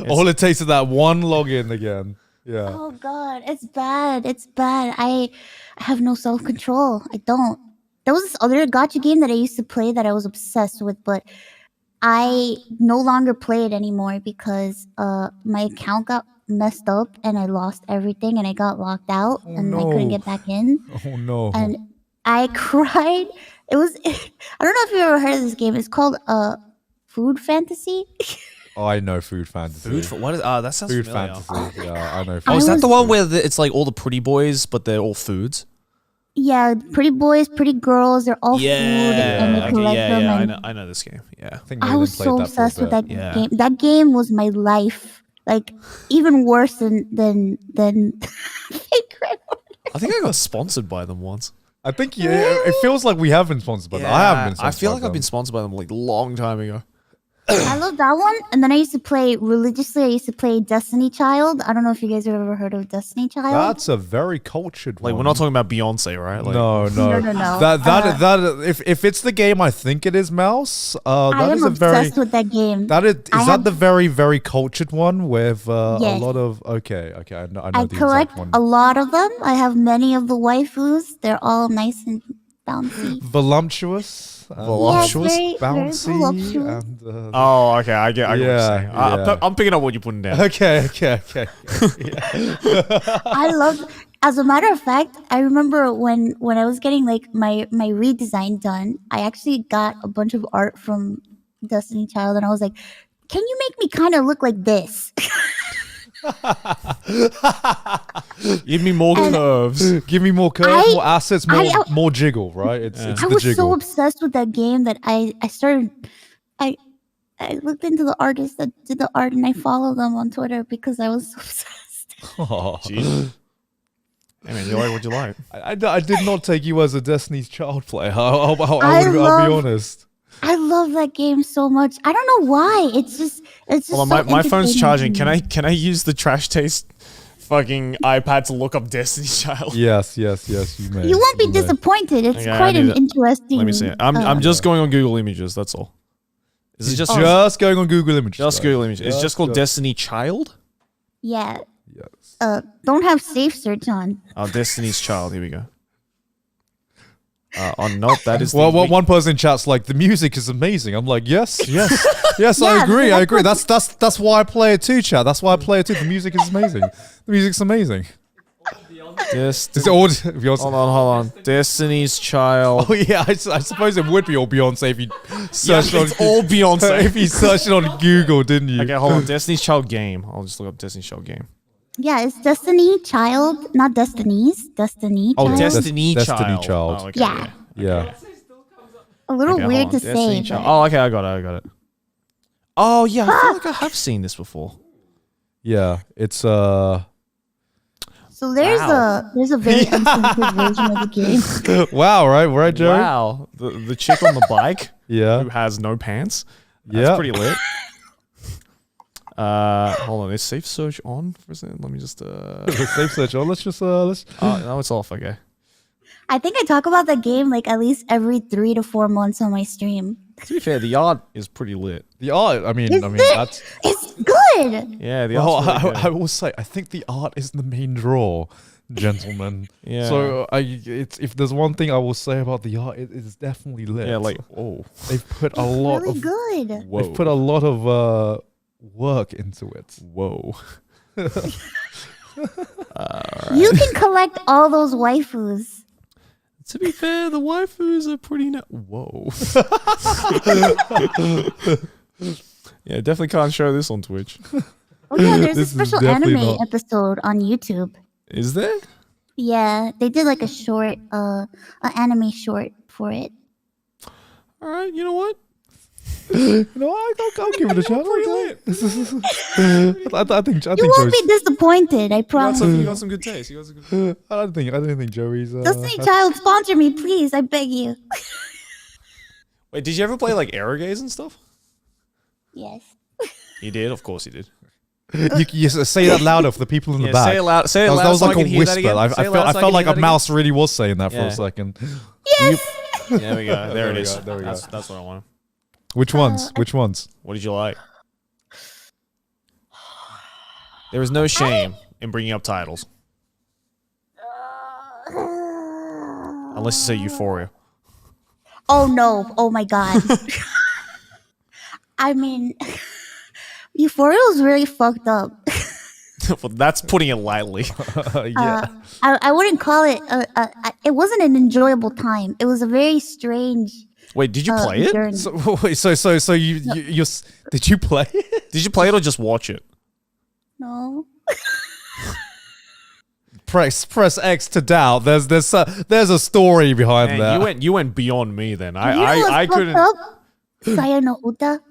all it takes is that one login again. Yeah. oh god, it's bad. It's bad. I have no self control. I don't. There was this other gacha game that I used to play that I was obsessed with, but I no longer play it anymore because my account got messed up and I lost everything and I got locked out and I couldn't get back in. Oh no. And I cried. It was I don't know if you've ever heard of this game. It's called Food Fantasy. Oh, I know Food Fantasy. What is? That sounds Food familiar. Fantasy. Yeah, I know. Oh, is I that the was- one where it's like all the pretty boys, but they're all foods? Yeah, pretty boys, pretty girls, they're all food and you okay, collect them. And I know this game. Yeah. I think I was so obsessed with that Yeah. game. That game was my life. Like even worse than Igraев. I think I got sponsored by them once. I think it feels like we have been sponsored by them. I haven't been sponsored I feel by like I've been them. sponsored by them like a long time ago. I love that one. And then I used to play religiously. I used to play Destiny Child. I don't know if you guys have ever heard of Destiny Child. That's a very cultured Like one. we're not talking about Beyonce, right? Like, No. No. That if it's the game I think it is, Mouse. I That am is a very obsessed with that game. that is I that have- the very very cultured one with a Yes. lot of okay I know I the collect exact one. a lot of them. I have many of the waifus. They're all nice and bouncy. Voluptuous. Voluptuous? Very Bouncy. voluptuous. And, Oh, okay. I get what you're Yeah, saying. yeah. I'm picking up what you're putting down. okay. I love. As a matter of fact, I remember when I was getting like my redesign done, I actually got a bunch of art from Destiny Child, and I was like, "Can you make me kind of look like this?" Give me more And- curves. Give me more curves, I- more assets, more jiggle, right? It's I the was so jiggle. obsessed with that game that I started. I looked into the artists that did the art, and I followed them on Twitter because I was so obsessed. Oh. Jeez. I mean, you like what you like. I did not take you as a Destiny's Child player. I'll be love- honest. I love that game so much. I don't know why. It's just. Hold on, so my phone's entertaining charging. to me. Can I use the trash taste fucking iPad to look up Destiny's Child? Yes, you may. You won't be may. disappointed. It's Okay, I quite need an it. interesting. Let me see it. I'm just going on Google Images. That's all. Is it just going on Google Images? just guys. Google Images? It's just called Just- Destiny Child. Yeah. Yes. Don't have safe search on. Oh, Destiny's Child. Here we go. Nope, that is. Well, one person in chat's like, the music is amazing. I'm like, yes, yes, yes, I Yeah, agree, I agree. that's That's why I play it too, chat. That's why I play it too. The music is amazing. The music's amazing. It's all. Hold on. Destiny's Child. Oh yeah, I suppose it would be all Beyonce if you searched on. It's all Beyonce. If you searched it on Google, didn't you? Okay, hold on. Destiny's Child game. I'll just look up Destiny's Child game. Yeah, it's Destiny Child, not Destiny's. Destiny Oh, Child. Destiny Destiny Child. Child. Oh, okay, Yeah. Yeah. A little Okay, weird hold on. to Destiny say. Child. But Oh, okay, I got it. Oh yeah, I feel like I have seen this before. Yeah. It's so there's Wow. a very uncensored version of the game. wow, right, Joey? Wow, the chick on the bike who Yeah. has no pants. That's Yeah. pretty lit. Hold on, is safe search on for a second? Let me just Safe search. Oh, let's. no, it's off. Okay. I think I talk about the game like at least every 3 to 4 months on my stream. To be fair, the art is pretty lit. The art. I mean, Is it? that's. It's good. Yeah, the Well, art's really I good. will say, I think the art is the main draw, gentlemen. Yeah. So if there's one thing I will say about the art, it is definitely lit. Yeah, like they've put a lot Really of good. whoa, they've put a lot of work into it. whoa. You can collect all those waifus. To be fair, the waifus are pretty. Whoa. Yeah, definitely can't show this on Twitch. Oh yeah, there's a This is special definitely anime not- episode on YouTube. Is there? Yeah, they did like a short, an anime short for it. All right, you know what? No, I'll give it a shot. I think You won't be disappointed, I promise. You You. got some good taste. You got some good. I don't think Joey's. Destiny Child, sponsor me, please. I beg you. Wait, did you ever play like Aerogaze and stuff? Yes. You did, of course you did. You say that louder for the people in the back. Say it loud. Say it That loud. was so like I a can hear that whisper. again. I Say it felt loud so I like can a hear that mouse really was saying that for Yeah. a second. Yes. again. There we go. There it we is. go, there we go. That's what I want. Which ones? Which ones? What did you like? There is no shame in bringing up titles, unless you say Euphoria. Oh no. Oh my god. I mean, Euphoria was really fucked up. Well, that's putting it lightly. Yeah. I wouldn't call it. It wasn't an enjoyable time. It was a very strange. Wait, did you play it? journey. So wait, so you did you play it? Did you play it or just watch it? No. Press X to doubt. There's a story behind Man, that. you went beyond me then. You know what's I fucked couldn't. up? Sayano Uta.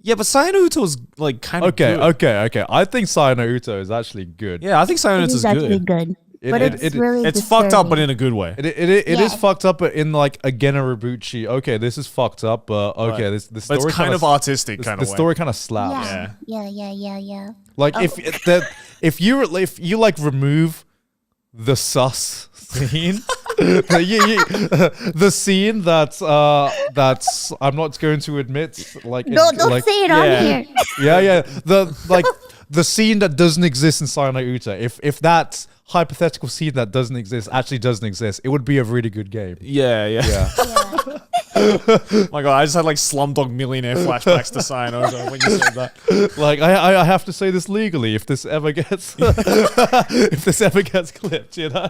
Yeah, but Sayonara was like kind of Okay, good. okay. I think Sayano Uto is actually good. Yeah, I think It Sayonara is is actually good. good. It- But it- it's really It's fucked up, but disturbing. in a good way. It is Yeah. fucked up, but in like a Generabuchi. Okay, this is fucked up, but okay, this the But story it's kind of artistic, the, kind the of way. story kind of slaps. Yeah. Like Oh. if you like remove the sus scene, the scene that's I'm not going to admit like No, it- don't like, say it yeah. on here. yeah the scene that doesn't exist in Sayonara Uta. If that hypothetical scene that doesn't exist actually doesn't exist, it would be a really good game. Yeah. Yeah. My God, I just had like Slumdog Millionaire flashbacks to Sayonara when you said that. Like I have to say this legally if this ever gets if this ever gets clipped, you know.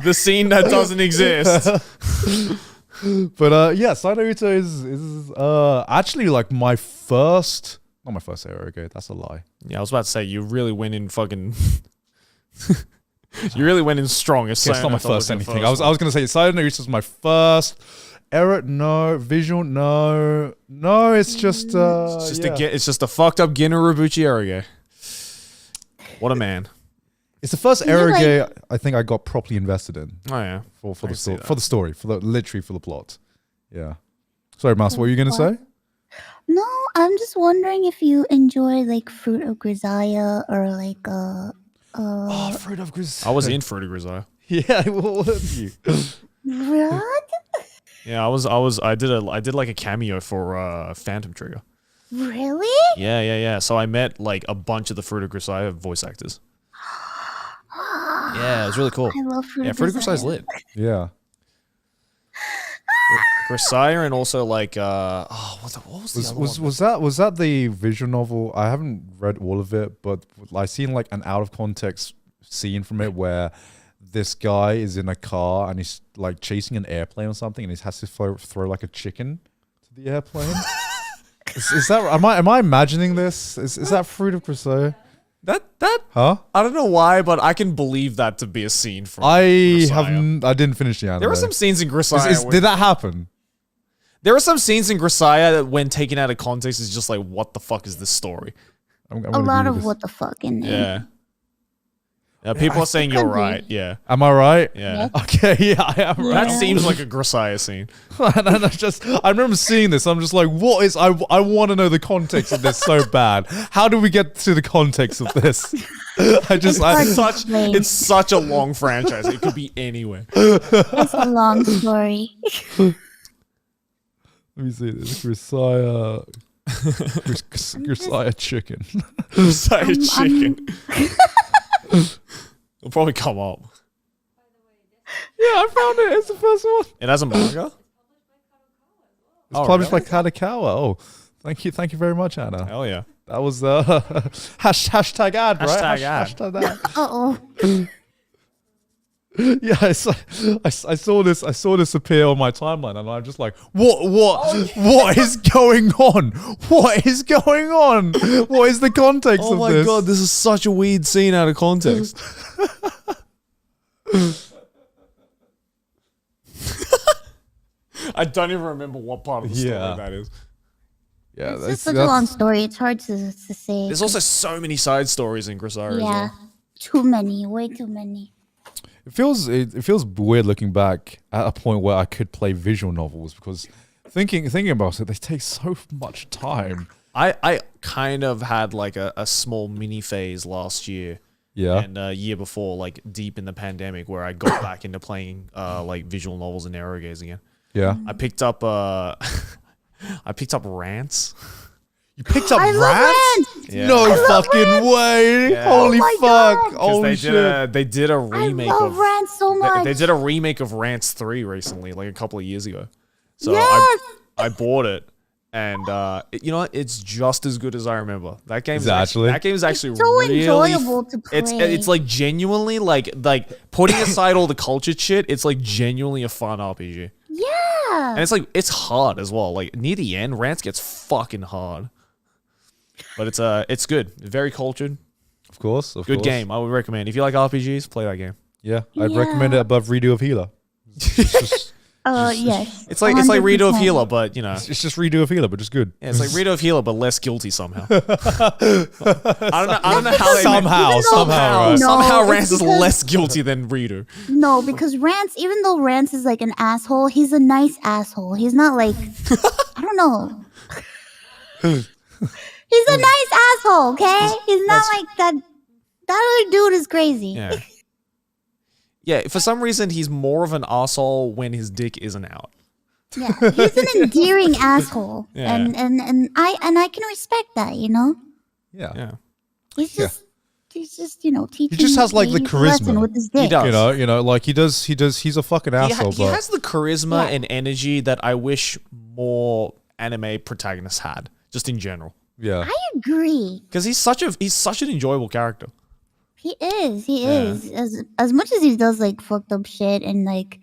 The scene that doesn't exist. But yeah, Sayonara is actually like my first, not my first Aeroge, that's a lie. Yeah, I was about to say you really went in fucking. You really went in strong. It's not my first anything. I was gonna say Sayonara is my first. No visual. No. It's just It's just a fucked up Generabuchi Aeroge. What a man. It's the first You like- Aeroge I think I got properly invested in Oh yeah. for I the can see story, that. for the story, literally for the plot. Yeah. Sorry, Mouse. What were you gonna say? No, I'm just wondering if you enjoy like Fruit of Grisaia or like Fruit of Gris. I was in Fruit of Grisaia. Yeah, what were you? what? Yeah, I did like a cameo for Phantom Trigger. Really? Yeah. So I met like a bunch of the Fruit of Grisaia voice actors. Yeah, it was really cool. I love Fruit Yeah, of Fruit of Grisaia's Grisaia. lit. Yeah. Grisaya and also like what was the other one? Was that the visual novel? I haven't read all of it, but I seen like an out of context scene from it where this guy is in a car and he's like chasing an airplane or something, and he has to throw like a chicken to the airplane. is that am I imagining this? Is that Fruit of Grisaya? That Huh? I don't know why, but I can believe that to be a scene from. I Grisaya. I didn't finish the anime. There were some scenes in Grisaya. Did that happen? There are some scenes in Grisaya that, when taken out of context, is just like, what the fuck is this story? I'm A gonna lot Google of this. what the fuck in there. Yeah. People are saying you're could be. right. Yeah. Am I right? Yeah. Okay, yeah, I am right. That seems like a Grisaya scene. And I remember seeing this. I'm just like, what is? I want to know the context of this so bad. How do we get to the context of this? It's such a long franchise. It could be anywhere. It's a long story. Let me see this. Grisaya chicken. Grisaya chicken. It'll probably come up. Yeah, I found it. It's the first one. It has a manga? It's published by Kadakawa. Oh, thank you very much, Anna. Hell yeah. That was hashtag ad, right? Hashtag ad. Hashtag ad. Uh-oh. Yeah, I saw this appear on my timeline, and I'm just like, what is going on? What is going on? What is the context Oh of my this? god, this is such a weird scene out of context. I don't even remember what part of the story that is. Yeah, It's just such a long story. It's hard to say. There's also so many side stories in Grisaya as yeah, well. too many, way too many. It feels weird looking back at a point where I could play visual novels, because thinking about it, they take so much time. I kind of had like a small mini phase last year. Yeah. And a year before, like deep in the pandemic, where I got back into playing like visual novels and narrow gaze again. Yeah. I picked up Rants. You picked up I love Rants! Yeah. No I love fucking way. Yeah. Holy Oh my fuck. God. 'Cause Holy shit. they did a I remake love of Rants so much. they did a remake of Rants 3 recently, like a couple of years ago. So Yes! I bought it, and you know what? It's just as good as I remember. That game is actually? that game is actually It's so really enjoyable to It's play. like genuinely like putting aside all the culture shit. It's like genuinely a fun RPG, Yeah. and it's hard as well. Like near the end, Rants gets fucking hard, but it's good. Very cultured. Of course. Good game. I would recommend. If you like RPGs, play that game. Yeah. I'd Yeah. recommend it above Redo of Healer. Yes. It's like Redo of 100%. Healer, but you know, It's just Redo of Healer, but just good. yeah, it's like Redo of Healer, but less guilty somehow. I don't know how they Somehow, Even though- somehow, right? No, somehow it's Rance is because- less guilty than Redo. No, because Rance, even though Rance is like an asshole, he's a nice asshole. He's not like, I don't know. He's a nice asshole, okay? He's not like that. That other dude is crazy. Yeah. Yeah, for some reason he's more of an asshole when his dick isn't out. Yeah, he's an endearing asshole, Yeah. and I can respect that. You know, Yeah. Yeah. he's just teaching. He just has like the ladies a lesson charisma. with his dick. does. You know, like he does. He's a fucking asshole. He but has the charisma Yeah. and energy that I wish more anime protagonists had, just in general. yeah. I agree. Because he's such an enjoyable character. He is. As much as he does like fucked up shit and like,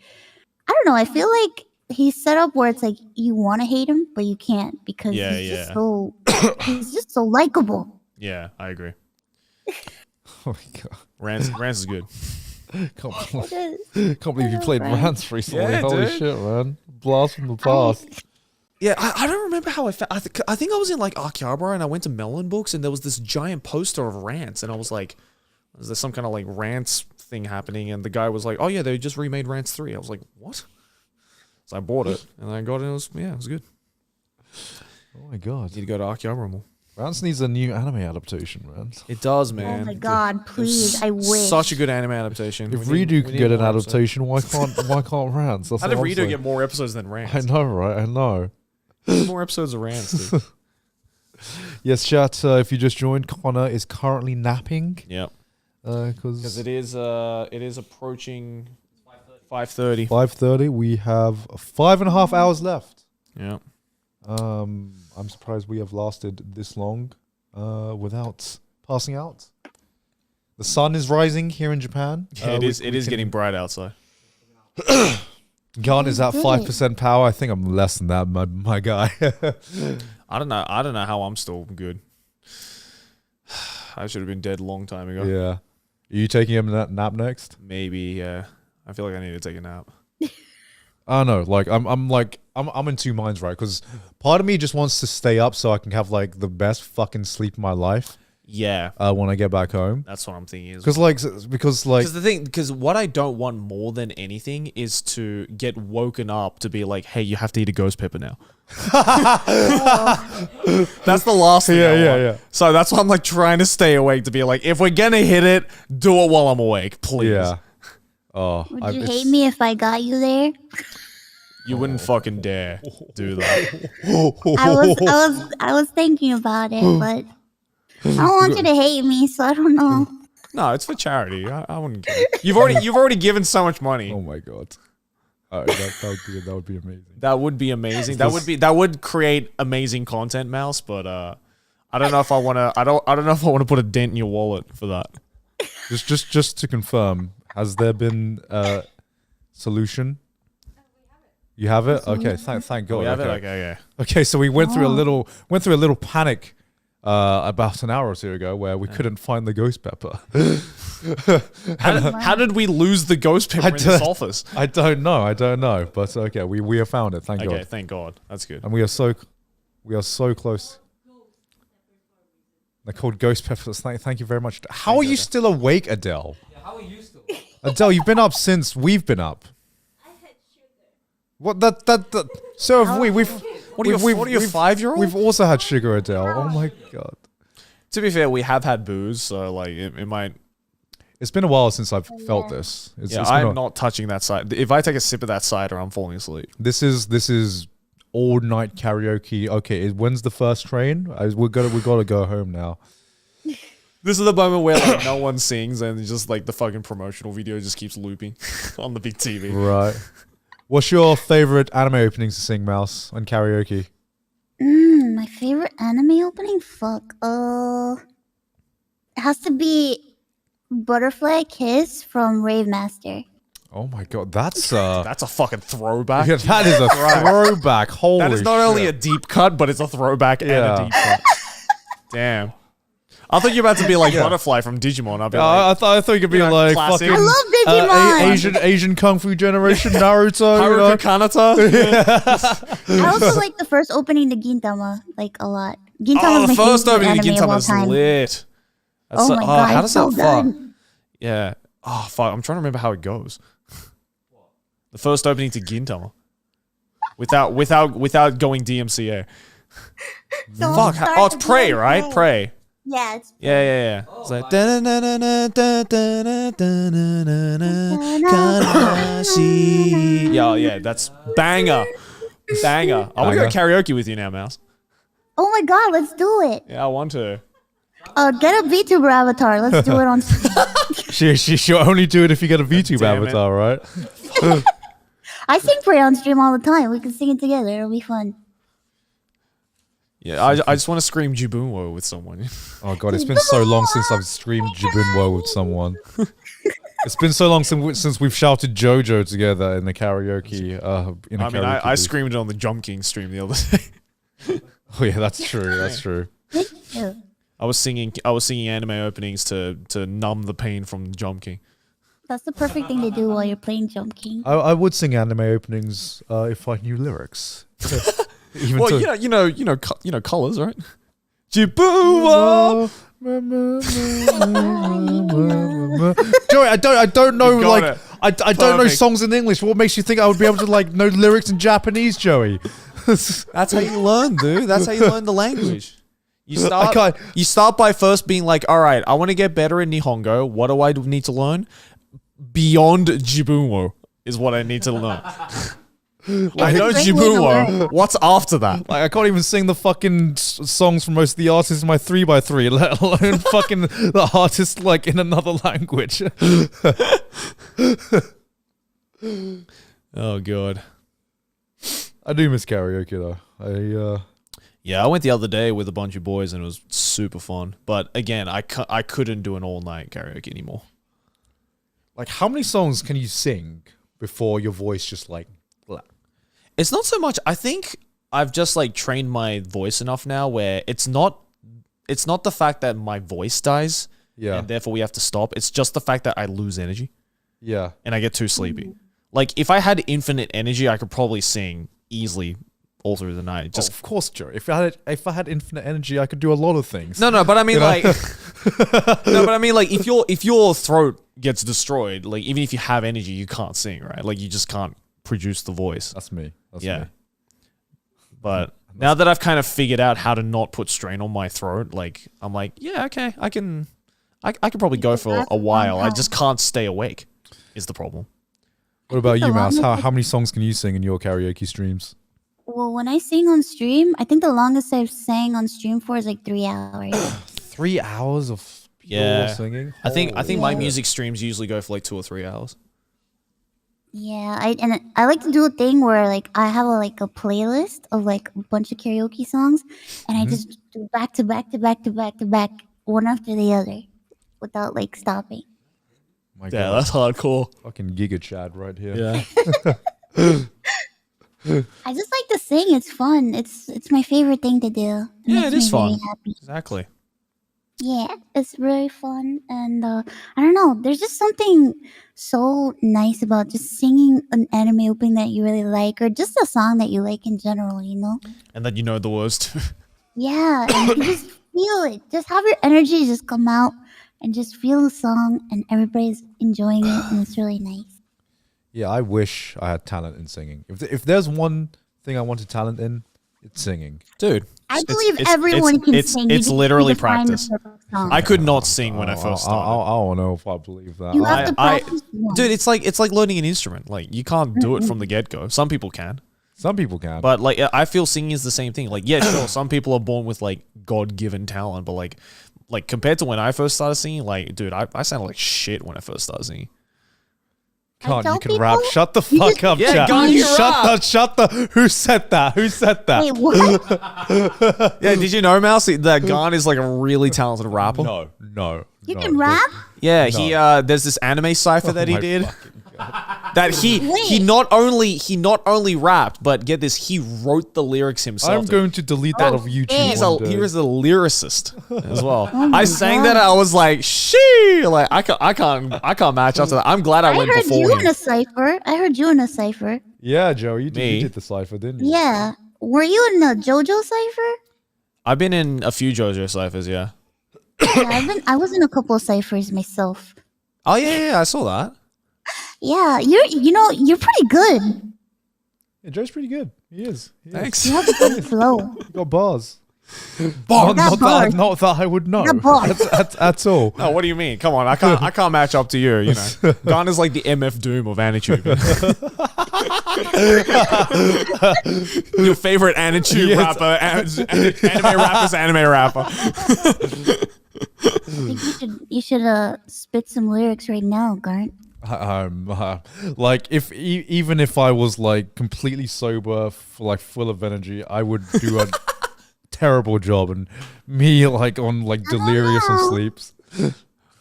I don't know. I feel like he's set up where it's like you want to hate him, but you can't because Yeah, he's yeah. just so he's just so likable. Yeah, I agree. Oh my god. Rance is good. Can't believe you played Rance. Rance recently. Yeah, Holy dude. shit, man. Blast from the past. Yeah, I don't remember how I found. I think I was in like Akihabara and I went to Melon Books and there was this giant poster of Rance and I was like, is there some kind of like Rance thing happening? And the guy was like, oh yeah, they just remade Rance 3. I was like, what? So I bought it and I got it. And it was good. Oh my god. Need to go to Akihabara more. Rance needs a new anime adaptation, man. It does, man. Oh my god, please! I wish. Such a good anime adaptation. If We need- Redo we could need get an more episodes. adaptation, why can't Rance? That's How did what I'm Redo saying. get more episodes than Rance? I know, right? I know. More episodes of Rance, dude. Yes, chat. If you just joined, Connor is currently napping. Yep. Because Because it is approaching 5:30. 5:30. We have 5.5 hours left. Yeah. I'm surprised we have lasted this long without passing out. The sun is rising here in Japan. Yeah, it is getting bright outside. Garn is at 5% power. I think I'm less than that, my guy. I don't know how I'm still good. I should have been dead a long time ago. Yeah. Are you taking a nap next? Maybe, yeah. I feel like I need to take a nap. I don't know. Like I'm in two minds, right? Because part of me just wants to stay up so I can have like the best fucking sleep of my life. Yeah. When I get back home. That's what I'm thinking. Because what I don't want more than anything is to get woken up to be like, hey, you have to eat a ghost pepper now. That's the last thing I want. Yeah. So that's why I'm like trying to stay awake to be like, if we're gonna hit it, do it while I'm awake, please. Yeah. Oh, Would you hate me if I got you there? You wouldn't fucking dare do that. I was thinking about it, but I don't want you to hate me, so I don't know. No, it's for charity. I wouldn't care. You've already given so much money. Oh my god. That would be amazing. That would be amazing. That would create amazing content, Mouse. But I don't know if I want to. I don't know if I want to put a dent in your wallet for that. Just to confirm, has there been a solution? You have it? Okay, thank God. We have it. Okay. Okay, so we went through a little panic about an hour or two ago where we couldn't find the ghost pepper. How did we lose the ghost pepper in this office? I don't know. But okay, we have found it. Thank God. Okay, thank God. That's good. And we are so close. They're called ghost peppers. Thank you very much. How are you still awake, Adele? Yeah, how are you still? Adele, you've been up since we've been up. I had sugar. What that so have we. What are you, 5-year-old? We've also had sugar, Adele. Oh my God. To be fair, we have had booze, so like it might. It's been a while since I've felt this. I'm not touching that cider. If I take a sip of that cider, I'm falling asleep. This is all night karaoke. Okay, when's the first train? We gotta go home now. This is the moment where like no one sings and it's just like the fucking promotional video just keeps looping on the big TV. Right. What's your favorite anime openings to sing, Mouse, on karaoke? My favorite anime opening? Fuck. It has to be Butterfly Kiss from Rave Master. Oh my God, that's a fucking throwback. yeah, that is a throwback. Holy That is not shit. only a deep cut, but it's a throwback and a deep cut. Damn. I thought you were about to be like Butterfly from Digimon. I'd be like, I thought you could be like classic. fucking I love Digimon. Asian Kung Fu generation Naruto. Haruka Kanata. I also like the first opening to Gintama, like a lot. Gintama Oh, the first opening to anime of all Gintama's time. lit. Oh my God, how it's does so that fuck? good. Yeah. Oh fuck, I'm trying to remember how it goes. The first opening to Gintama. Without going DMCA. So Fuck. start Oh, it's to Prey, go right? Prey. Prey. Yeah, it's Yeah. It's like yeah, that's banger. Banger. I want to go karaoke with you now, Mouse. Oh my God, let's do it. Yeah, I want to. Get a VTuber avatar. Let's do it on stream. She'll only do it if you get a VTube Damn it. avatar, right? I sing Prey on stream all the time. We can sing it together. It'll be fun. Yeah, I just want to scream Jibunwo with someone. Oh God, it's been so long since I've streamed Jibunwo with someone. It's been so long since we've shouted JoJo together in the karaoke. I screamed it on the Jump King stream the other day. Oh yeah, that's true. That's true. Yeah. I was singing anime openings to numb the pain from Jump King. That's the perfect thing to do while you're playing Jump King. I would sing anime openings if I knew lyrics. Even Well, to- you know colors, right? Jibuwa. Joey, I don't know You got like it. I don't know Perfect. songs in English. What makes you think I would be able to like know lyrics in Japanese, Joey? That's how you learn, dude. That's how you learn the language. You start. can't- You start by first being like, all right, I want to get better in Nihongo. What do I need to learn? Beyond Jibunwo is what I need to learn. I know It's a great way to Jibunwo. learn. What's after that? Like I can't even sing the fucking songs from most of the artists in my 3x3, let alone fucking the artist like in another language. Oh god. I do miss karaoke though. Yeah, I went the other day with a bunch of boys and it was super fun. But again, I couldn't do an all night karaoke anymore. Like, how many songs can you sing before your voice just like? Blah? It's not so much. I think I've just like trained my voice enough now where it's not the fact that my voice dies. Yeah. And therefore we have to stop. It's just the fact that I lose energy. Yeah. And I get too sleepy. Like if I had infinite energy, I could probably sing easily all through the night. Just of course, Joe. If I had infinite energy, I could do a lot of things. No, but I mean like if your throat gets destroyed, like even if you have energy, you can't sing, right? Like you just can't produce the voice. That's me. That's Yeah. me. But now that I've kind of figured out how to not put strain on my throat, like I'm like, yeah, okay, I can probably go for a while. I just can't stay awake is the problem. What about the you, Mouse? longest How many songs can you sing in your karaoke streams? Well, when I sing on stream, I think the longest I've sang on stream for is like 3 hours. 3 hours of pure Yeah. singing. I think my Yeah. music streams usually go for like 2 or 3 hours. Yeah, I like to do a thing where like I have a playlist of like a bunch of karaoke songs, and I just do back to back to back to back to back, one after the other, without like stopping. My Yeah, God. that's hardcore. Fucking Giga Chad right here. Yeah. I just like to sing. It's fun. It's my favorite thing to do. Yeah, it makes is me very fun. happy. Exactly. Yeah, it's really fun, and I don't know. There's just something so nice about just singing an anime opening that you really like, or just a song that you like in general. You know? And then you know the words too. Yeah, and you can just feel it. Just have your energy just come out and just feel the song, and everybody's enjoying it, and it's really nice. Yeah, I wish I had talent in singing. If there's one thing I wanted talent in, it's singing. Dude. I believe everyone can sing. You It's just literally need to find the practice. perfect song. I could not sing when I first started. I don't know if I believe that. You have to I- practice. more. Dude, it's like learning an instrument. Like you can't do it from the get-go. Some people can. Some people can. But like I feel singing is the same thing. Like, yeah, sure, some people are born with like God-given talent, but like compared to when I first started singing, like, dude, I sounded like shit when I first started singing. Can't tell you can rap? people, Shut the you fuck just- up, Yeah, chat. can't you Shut the. Who said that? Who said that? Wait, what? Yeah, did you know, Mouse, that Garn is like a really talented rapper? No. You can rap? Yeah, he there's this anime cipher that he my did. fucking That he Wait. not only rapped, but get this, he wrote the lyrics himself. I'm going to delete that of YouTube. yeah. He was a lyricist as well. my I sang God. that. I was like, "Shee!" Like I can't match up to that. I'm glad I I went heard before you in him. a cipher. I heard you in a cipher. Yeah, Joe, you Me? did the cipher, didn't you? Yeah. Were you in a JoJo cipher? I've been in a few JoJo ciphers. Yeah. Yeah, I was in a couple of ciphers myself. Oh yeah, I saw that. Yeah, you're pretty good. Yeah, Joe's pretty good. He is. Thanks. You have a good flow. He got bars. Got bars. Not that I would know. Got bars. At all. No, what do you mean? Come on, I can't match up to you. You know, Garn is like the MF Doom of Anitube. Your favorite Anitube Yes. rapper, anime rapper's anime rapper. I think you should spit some lyrics right now, Garnt. Like even if I was like completely sober, like full of energy, I would do a terrible job, and me like on like delirious and know. sleeps.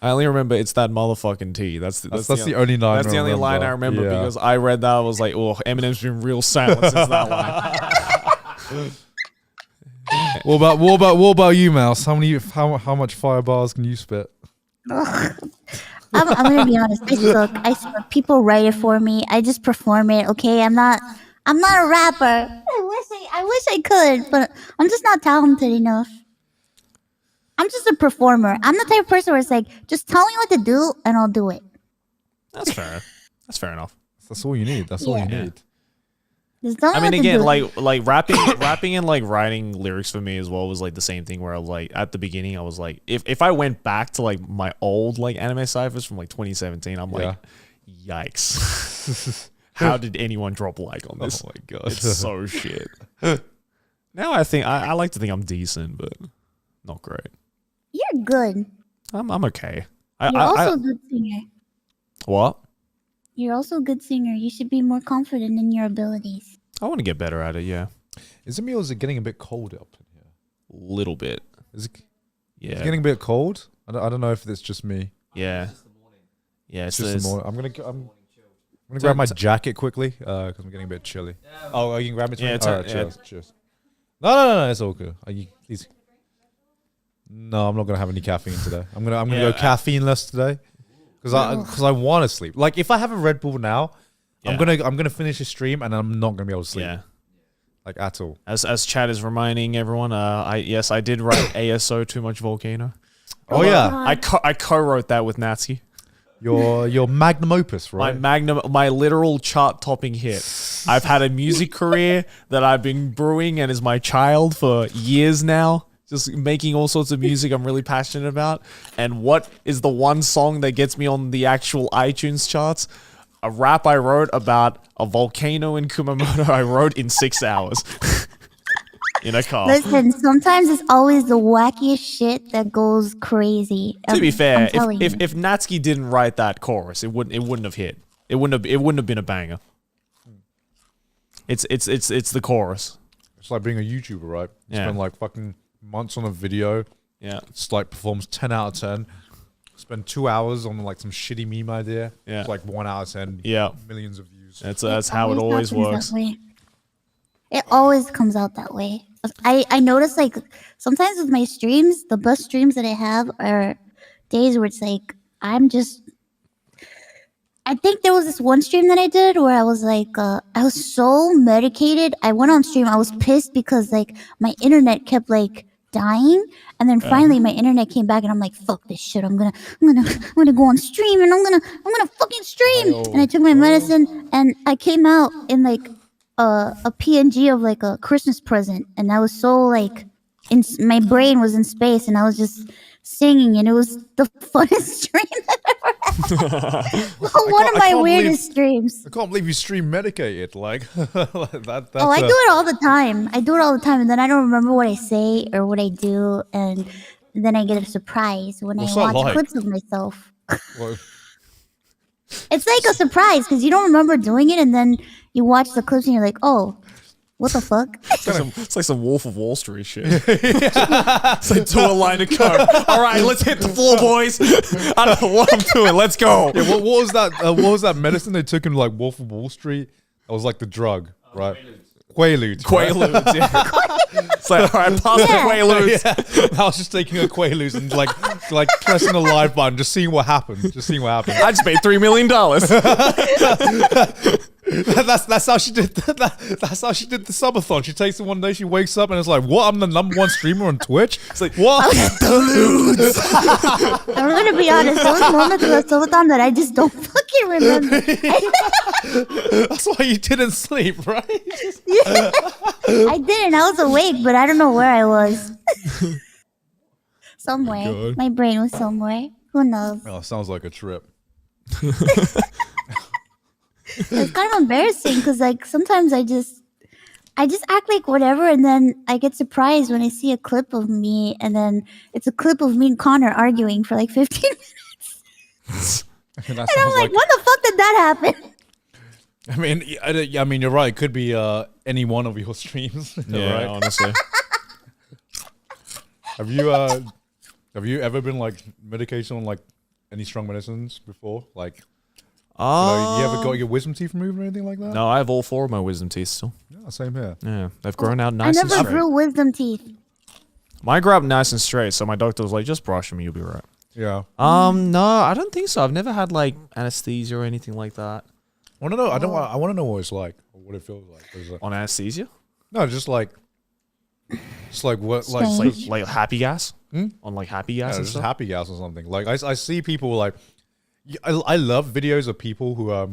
I only remember it's that motherfucking T. That's the only line. That's the only line I remember because I read that. I was like, oh, Eminem's been real silent since that line. What about you, Mouse? How much fire bars can you spit? I'm gonna be honest. I suck. People write it for me. I just perform it. Okay, I'm not a rapper. I wish I could, but I'm just not talented enough. I'm just a performer. I'm the type of person where it's like, just tell me what to do and I'll do it. That's fair. That's fair enough. That's all you need. That's all you Yeah. need. Just tell me I mean, what to again, do. like rapping and like writing lyrics for me as well was like the same thing. Where I was like, at the beginning, I was like, if I went back to like my old like anime ciphers from like 2017, I'm like, yikes. How did anyone drop like on this? Oh my god, It's so shit. Now I think I like to think I'm decent, but not great. You're good. I'm okay. You're also a good singer. What? You're also a good singer. You should be more confident in your abilities. I want to get better at it. Yeah, Is it me or is it getting a bit cold up in here? little bit. Is it Yeah, getting a bit cold? I don't know if it's just me. yeah, yeah. It's just the morning. I'm gonna grab my jacket quickly because I'm getting a bit chilly. Oh, you can grab it. Yeah, all right, cheers, cheers. No, it's all good. Please. No, I'm not gonna have any caffeine today. I'm gonna go caffeineless today because I want to sleep. Like if I have a Red Bull now, I'm gonna finish the stream and I'm not gonna be able to sleep. Yeah. Like at all. As Chad is reminding everyone, I did write ASO Too Much Volcano. Oh yeah, I co-wrote that with Natsky. your magnum opus, right? My literal chart-topping hit. I've had a music career that I've been brewing and is my child for years now. Just making all sorts of music I'm really passionate about. And what is the one song that gets me on the actual iTunes charts? A rap I wrote about a volcano in Kumamoto I wrote in 6 hours. In a car. Listen, sometimes it's always the wackiest shit that goes crazy. To be fair, I'm telling you. if Natsky didn't write that chorus, it wouldn't have hit. It wouldn't have been a banger. It's the chorus. It's like being a YouTuber, right? You Yeah. spend like fucking months on a video. Yeah. It's like performs 10 out of 10. Spend 2 hours on like some shitty meme idea. Yeah. It's like 1 out of 10. Yeah. Millions of views. That's how it always happens works. that way. It always comes out that way. I notice like sometimes with my streams, the best streams that I have are days where it's like I think there was this one stream that I did where I was like, I was so medicated. I went on stream. I was pissed because like my internet kept like dying, and then finally my internet came back, and I'm like, fuck this shit. I'm gonna go on stream, and I'm gonna fucking stream. And I took my medicine, and I came out in like a PNG of like a Christmas present, and I was so like, my brain was in space, and I was just singing, and it was the funnest stream I've ever had. One of my weirdest streams. I can't believe you stream medicated. Like, that's Oh, I do it all the time. I do it all the time, and then I don't remember what I say or what I do, and then I get a surprise when What's I that watch like? clips of myself. Well, It's like a surprise because you don't remember doing it, and then you watch the clips and you're like, "Oh, what the fuck?" It's like some Wolf of Wall Street shit. It's like do a line of coke. All right, let's hit the floor, boys. I don't know what I'm doing. Let's go. yeah, what was that? What was that medicine they took in like Wolf of Wall Street? That was like the drug, right? Quaaludes. right? Quaaludes. Yeah. It's like, all right, pass the Quaaludes. Yeah. I was just taking a Quaaludes and like pressing the live button, just seeing what happened. I just made $3 million. That's how she did. That's how she did the subathon. She takes it one day. She wakes up and it's like, "What? I'm the #1 streamer on Twitch." It's like, what? I'm gonna be honest. There was moments of the subathon that I just don't fucking remember. That's why you didn't sleep, right? I didn't. I was awake, but I don't know where I was. Somewhere. God. My brain was somewhere. Who knows? Oh, sounds like a trip. It's kind of embarrassing because like sometimes I just act like whatever, and then I get surprised when I see a clip of me, and then it's a clip of me and Connor arguing for like 15 minutes. And And I'm like, when the fuck did that happen? I mean, you're right. It could be any one of your streams. Yeah, right? honestly. Have you ever been like medication on like any strong medicines before? Like, you ever got your wisdom teeth removed or anything like that? No, I have all 4 of my wisdom teeth still. Yeah, same here. Yeah, they've grown out I nice and never straight. grew wisdom teeth. Mine grew up nice and straight, so my doctor was like, just brush them, you'll be right. Yeah. No, I don't think so. I've never had like anesthesia or anything like that. I want to know. I want to know what it's like, or what it feels like. 'Cause, On anesthesia? no, just like what, Strange. Like happy gas? Hmm? On like happy gas and just stuff? happy gas or something. Like I see people like, I love videos of people who are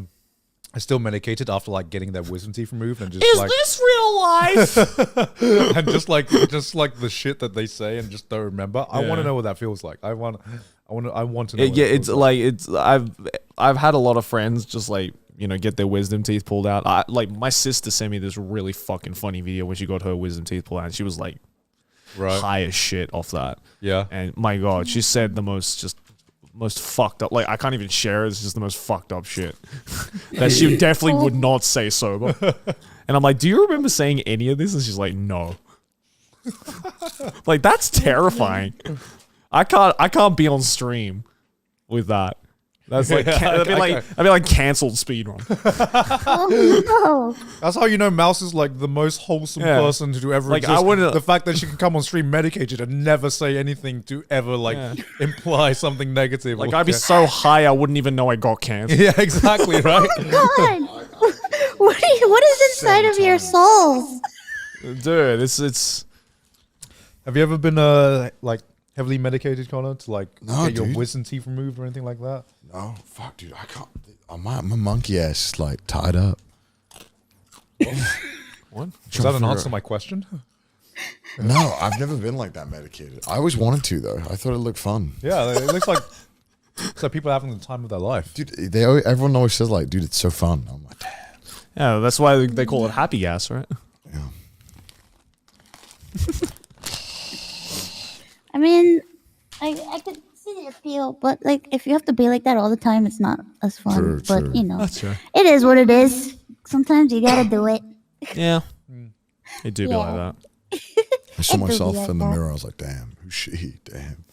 still medicated after like getting their wisdom teeth removed and just Is like this real life? and just like the shit that they say and just don't remember. I want to know what that feels like. I want to know. Yeah, what it it's feels like I've had a lot of friends just like, you know, get their wisdom teeth pulled out. Like my sister sent me this really fucking funny video when she got her wisdom teeth pulled out, and she was like right. high as shit off that. Yeah. And my god, she said the most just most fucked up. Like, I can't even share it. It's just the most fucked up shit that she definitely would not say sober. And I'm like, do you remember saying any of this? And she's like, no. Like, that's terrifying. I can't be on stream with that. That's like I'd be like cancelled speedrun. Oh no! That's how you know Mouse is like the most wholesome Yeah. person to ever Like, exist. I wouldn't- The fact that she can come on stream medicated and never say anything to ever imply something negative. Like, or I'd be so high I wouldn't even know I got cancelled. yeah, exactly right. God, what is inside of your souls? Dude, it's Have you ever been like heavily medicated, Connor, to like No, get your dude. wisdom teeth removed or anything like that? No, fuck, dude. I can't. My monkey ass is like tied up. what? Does that an answer to my question? No, I've never been like that medicated. I always wanted to though. I thought it looked fun. Yeah, it looks like so people are having the time of their life. Dude, everyone always says like, dude, it's so fun. I'm like, damn. Yeah, that's why they call it happy gas, right? Yeah. I mean, I could see the appeal, but like if you have to be like that all the time, it's not as fun. True, but true. you know, true. it is what it is. Sometimes you gotta do it. Yeah. It do be like Yeah. that. I saw It do be myself like in the that. mirror. I was like, damn, who's she? Damn.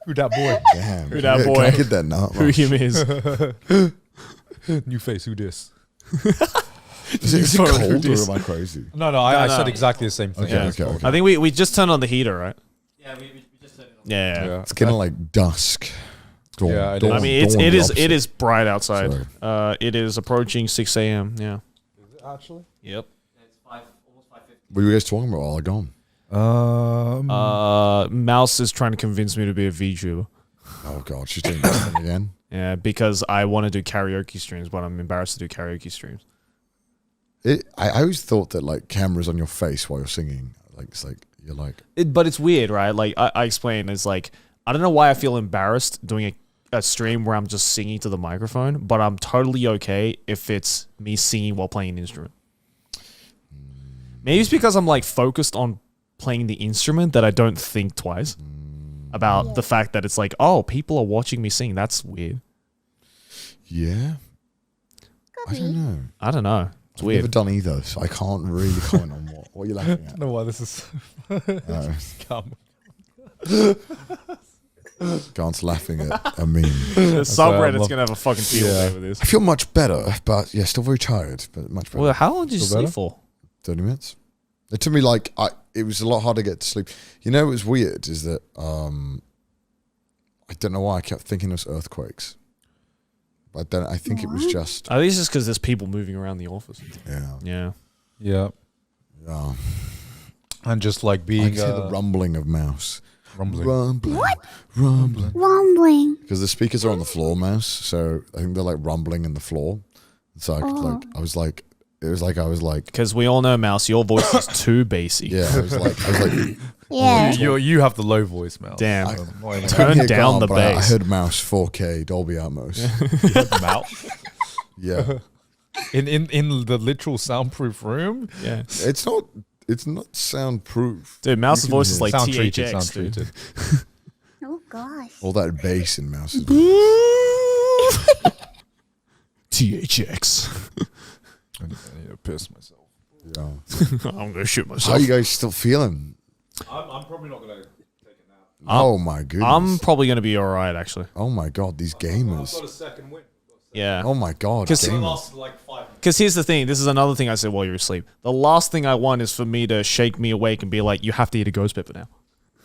Who that boy? Damn. Who that Can boy? I get that nut? Who him is. New face, who this? Is it Sorry, who cold or dis? am I crazy? No, I no. said exactly the same thing. Okay, Yeah, it's okay, cold. okay. I think we just turned on the heater, right? Yeah, we just turned it on. Yeah. Yeah. It's getting like dusk. Dawn, Yeah, it dawn, is. I mean, dawn, it the is opposite. it is bright outside. Sorry. It is approaching 6 a.m. Yeah. Is it actually? Yep. Yeah, it's almost 5:50. What were you guys talking about while I gone? Mouse is trying to convince me to be a VTuber. Oh god, she's doing that thing again. Yeah, because I want to do karaoke streams, but I'm embarrassed to do karaoke streams. I always thought that like cameras on your face while you're singing, like it's like you're like But it's weird, right? Like I explained, it's like I don't know why I feel embarrassed doing a stream where I'm just singing to the microphone, but I'm totally okay if it's me singing while playing an instrument. Maybe it's because I'm like focused on playing the instrument that I don't think twice about the fact that it's like, oh, people are watching me sing. That's weird. yeah. I don't know. I don't know. It's I've never weird. done either, so I can't really comment on what you're laughing I at. don't know why this is come. Gant's laughing at a meme. The subreddit's love- gonna have a fucking field Yeah. day with this. I feel much better, but yeah, still very tired, but much better. Well, how long did you Feel sleep better? for? 30 minutes. It took me like it was a lot harder to get to sleep. You know, what was weird is that I don't know why I kept thinking it was earthquakes, but then I think it was just I think it's just because there's people moving around the office. yeah, Yeah. Yeah, yeah. and just like I being can hear the rumbling of mouse. rumbling. Rumbling. Rumbling. Rumbling. Because the speakers are on the floor, mouse. So I think they're like rumbling in the floor. So I was like, it was like I was like, Because we all know, Mouse, your voice is too bassy. yeah, I was like, Yeah. You have the low voice, Mel. Damn. I- Annoying. Turn couldn't hear down Gant, the but I bass. heard mouse 4K Dolby Atmos. Mouth. Yeah, in the literal soundproof room. Yeah. it's not soundproof. Dude, Mouse's You can voice hear is like Sound treated. THX, Sound dude. treated. Oh gosh. All that bass in mouse's. THX. I need to piss myself. Yeah. I'm going to shoot How myself. are you guys still feeling? I'm probably not gonna take a nap. Oh my goodness. I'm probably going to be all right, actually. Oh my god, these gamers. a second win. Yeah. Oh my god, 'Cause- gamers. Like 5 minutes. Because here's the thing. This is another thing I said while you were asleep. The last thing I want is for me to shake me awake and be like, you have to eat a ghost pepper now.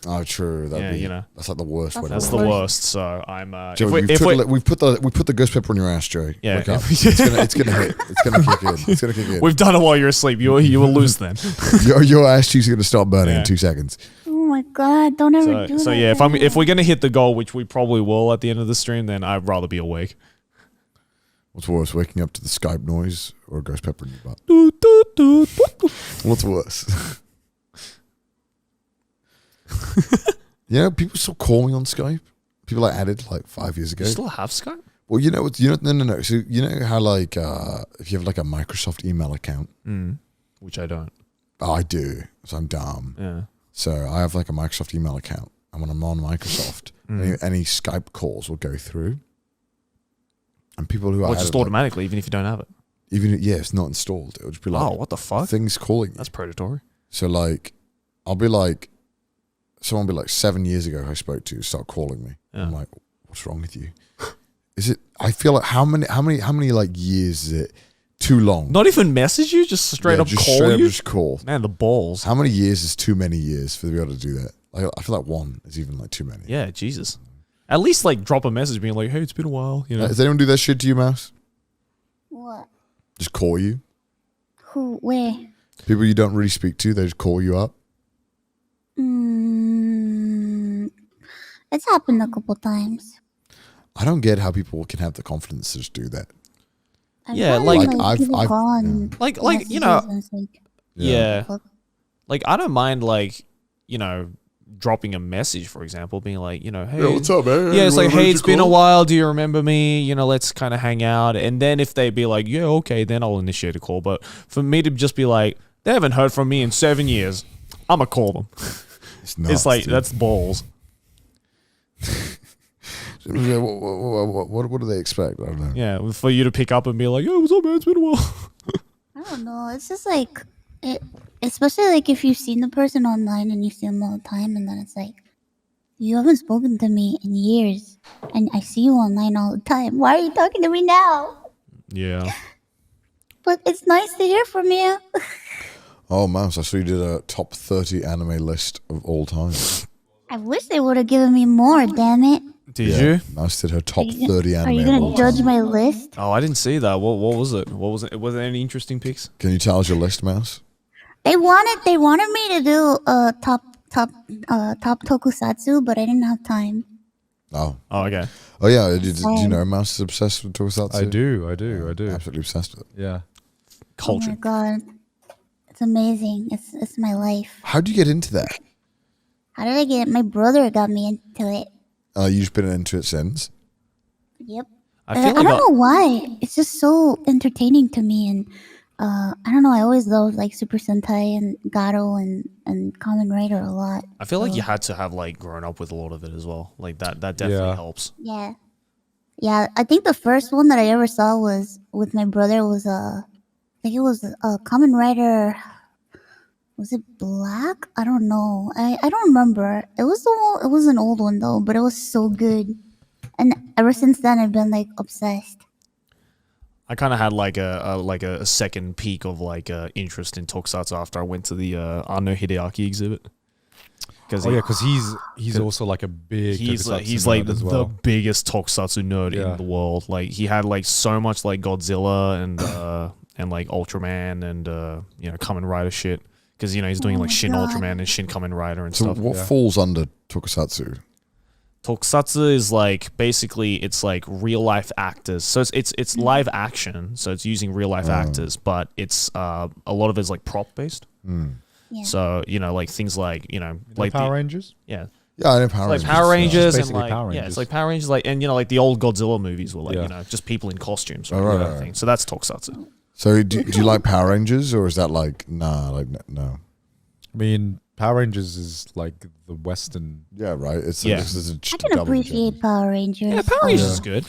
Oh, true. That'd Yeah, be, you know. that's like the worst way. That's to the roll. worst. So I'm... Joe, if we- we've put the ghost pepper on your ass, Joe. Yeah. Wake up. It's gonna hit. It's gonna kick in. It's gonna kick in. we've done it while you're asleep. You will lose then. Your ass cheeks are gonna start burning Yeah. in 2 seconds. Oh my god! Don't ever do So that. yeah, guys. if we're gonna hit the goal, which we probably will at the end of the stream, then I'd rather be awake. What's worse, waking up to the Skype noise or a ghost pepper in your butt? Doot, doot, doot, doot, doot. What's worse? You know, people still call me on Skype. People I added like 5 years ago. You still have Skype? Well, you know what? No. So you know how like if you have like a Microsoft email account. Which I don't. Oh, I do. So I'm dumb. Yeah. So I have like a Microsoft email account. and when I'm on Microsoft, any Skype calls will go through. And people who Or are just automatically, even if you don't have it. it's not installed. It'll just be like, Oh, what the fuck? things calling you. That's predatory. So like, I'll be like, someone will be like 7 years ago I spoke to start calling me. Yeah. I'm like, what's wrong with you? Is it? I feel like how many like years is it? Too long. Not even message you, just straight up just call straight up you. just call. Man, the balls. How many years is too many years for to be able to do that? Like, I feel like one is even like too many. Yeah, Jesus. At least like drop a message being like, "Hey, it's been a while." You know. Does anyone do that shit to you, Mouse? What? Just call you? Who? Where? People you don't really speak to, they just call you up? It's happened a couple times. I don't get how people can have the confidence to just do that. Yeah, gotten, like, people I've- call and like you messages know, and it's like, yeah. fuck. Like I don't mind like dropping a message, for example, being like, hey, what's up, man? yeah, it's like, Wanna hey, arrange it's a been a call? while. Do you remember me? Let's kind of hang out. And then if they be like, yeah, okay, then I'll initiate a call. But for me to just be like, they haven't heard from me in 7 years, I'ma call them. It's nuts, It's like dude. that's balls. Yeah, what do they expect? I don't know. Yeah, for you to pick up and be like, yo, what's up, man? It's been a while. I don't know. It's just like especially like if you've seen the person online and you see them all the time, and then it's like you haven't spoken to me in years, and I see you online all the time. Why are you talking to me now? Yeah. But it's nice to hear from you. Oh, Mouse, I saw you did a top 30 anime list of all time. I wish they would have given me more. Damn it! Did you? Mouse did her top Are you 30 Are anime you of gonna all judge time. my list? Oh, I didn't see that. What was it? What was it? Was there any interesting picks? Can you tell us your list, Mouse? They wanted me to do top tokusatsu, but I didn't have time. Oh. Oh, okay. Oh, yeah. Did you know Mouse is obsessed with Tokusatsu? I do. Absolutely obsessed with it. Yeah. Oh my Culture. god, it's amazing. It's my life. How'd you get into that? How did I get it? My brother got me into it. You've just been into it since? Yep. I I feel like don't know why. It's just so entertaining to me, and I don't know. I always loved like Super Sentai and Garo and Kamen Rider a lot. I feel like so- you had to have like grown up with a lot of it as well. Like that definitely Yeah. helps. Yeah. Yeah, I think the first one that I ever saw was with my brother was I think it was Kamen Rider. Was it Black? I don't know. I don't remember. It was an old one though, but it was so good. And ever since then I've been like obsessed. I kind of had like a second peak of like interest in tokusatsu after I went to the Anno Hideaki exhibit. Oh yeah, because he's also like a big. He's tokusatsu like nerd as the well. biggest tokusatsu nerd Yeah. in the world. Like he had like so much like Godzilla and like Ultraman and Kamen Rider shit, because he's doing Oh like my Shin God. Ultraman and Shin Kamen Rider and So stuff. what yeah. falls under Tokusatsu? Tokusatsu is like basically it's like real life actors. So it's live action. So it's using real life actors, but it's a lot of it's like prop based. Yeah. So like things like like Power the, Rangers. yeah. Yeah, I know Power Like Rangers. Power Rangers and basically like Power yeah, it's Rangers. like Power Rangers, like and like the old Godzilla movies were like Yeah. just people in costumes, Oh, right? right, Kind of right. thing. So that's Tokusatsu. So do you like Power Rangers, or is that like, nah, like, no? I mean, Power Rangers is like the Western. Yeah, right. It's Yeah. This is I just can a double appreciate agenda. Power Rangers. Yeah, Power Rangers is good.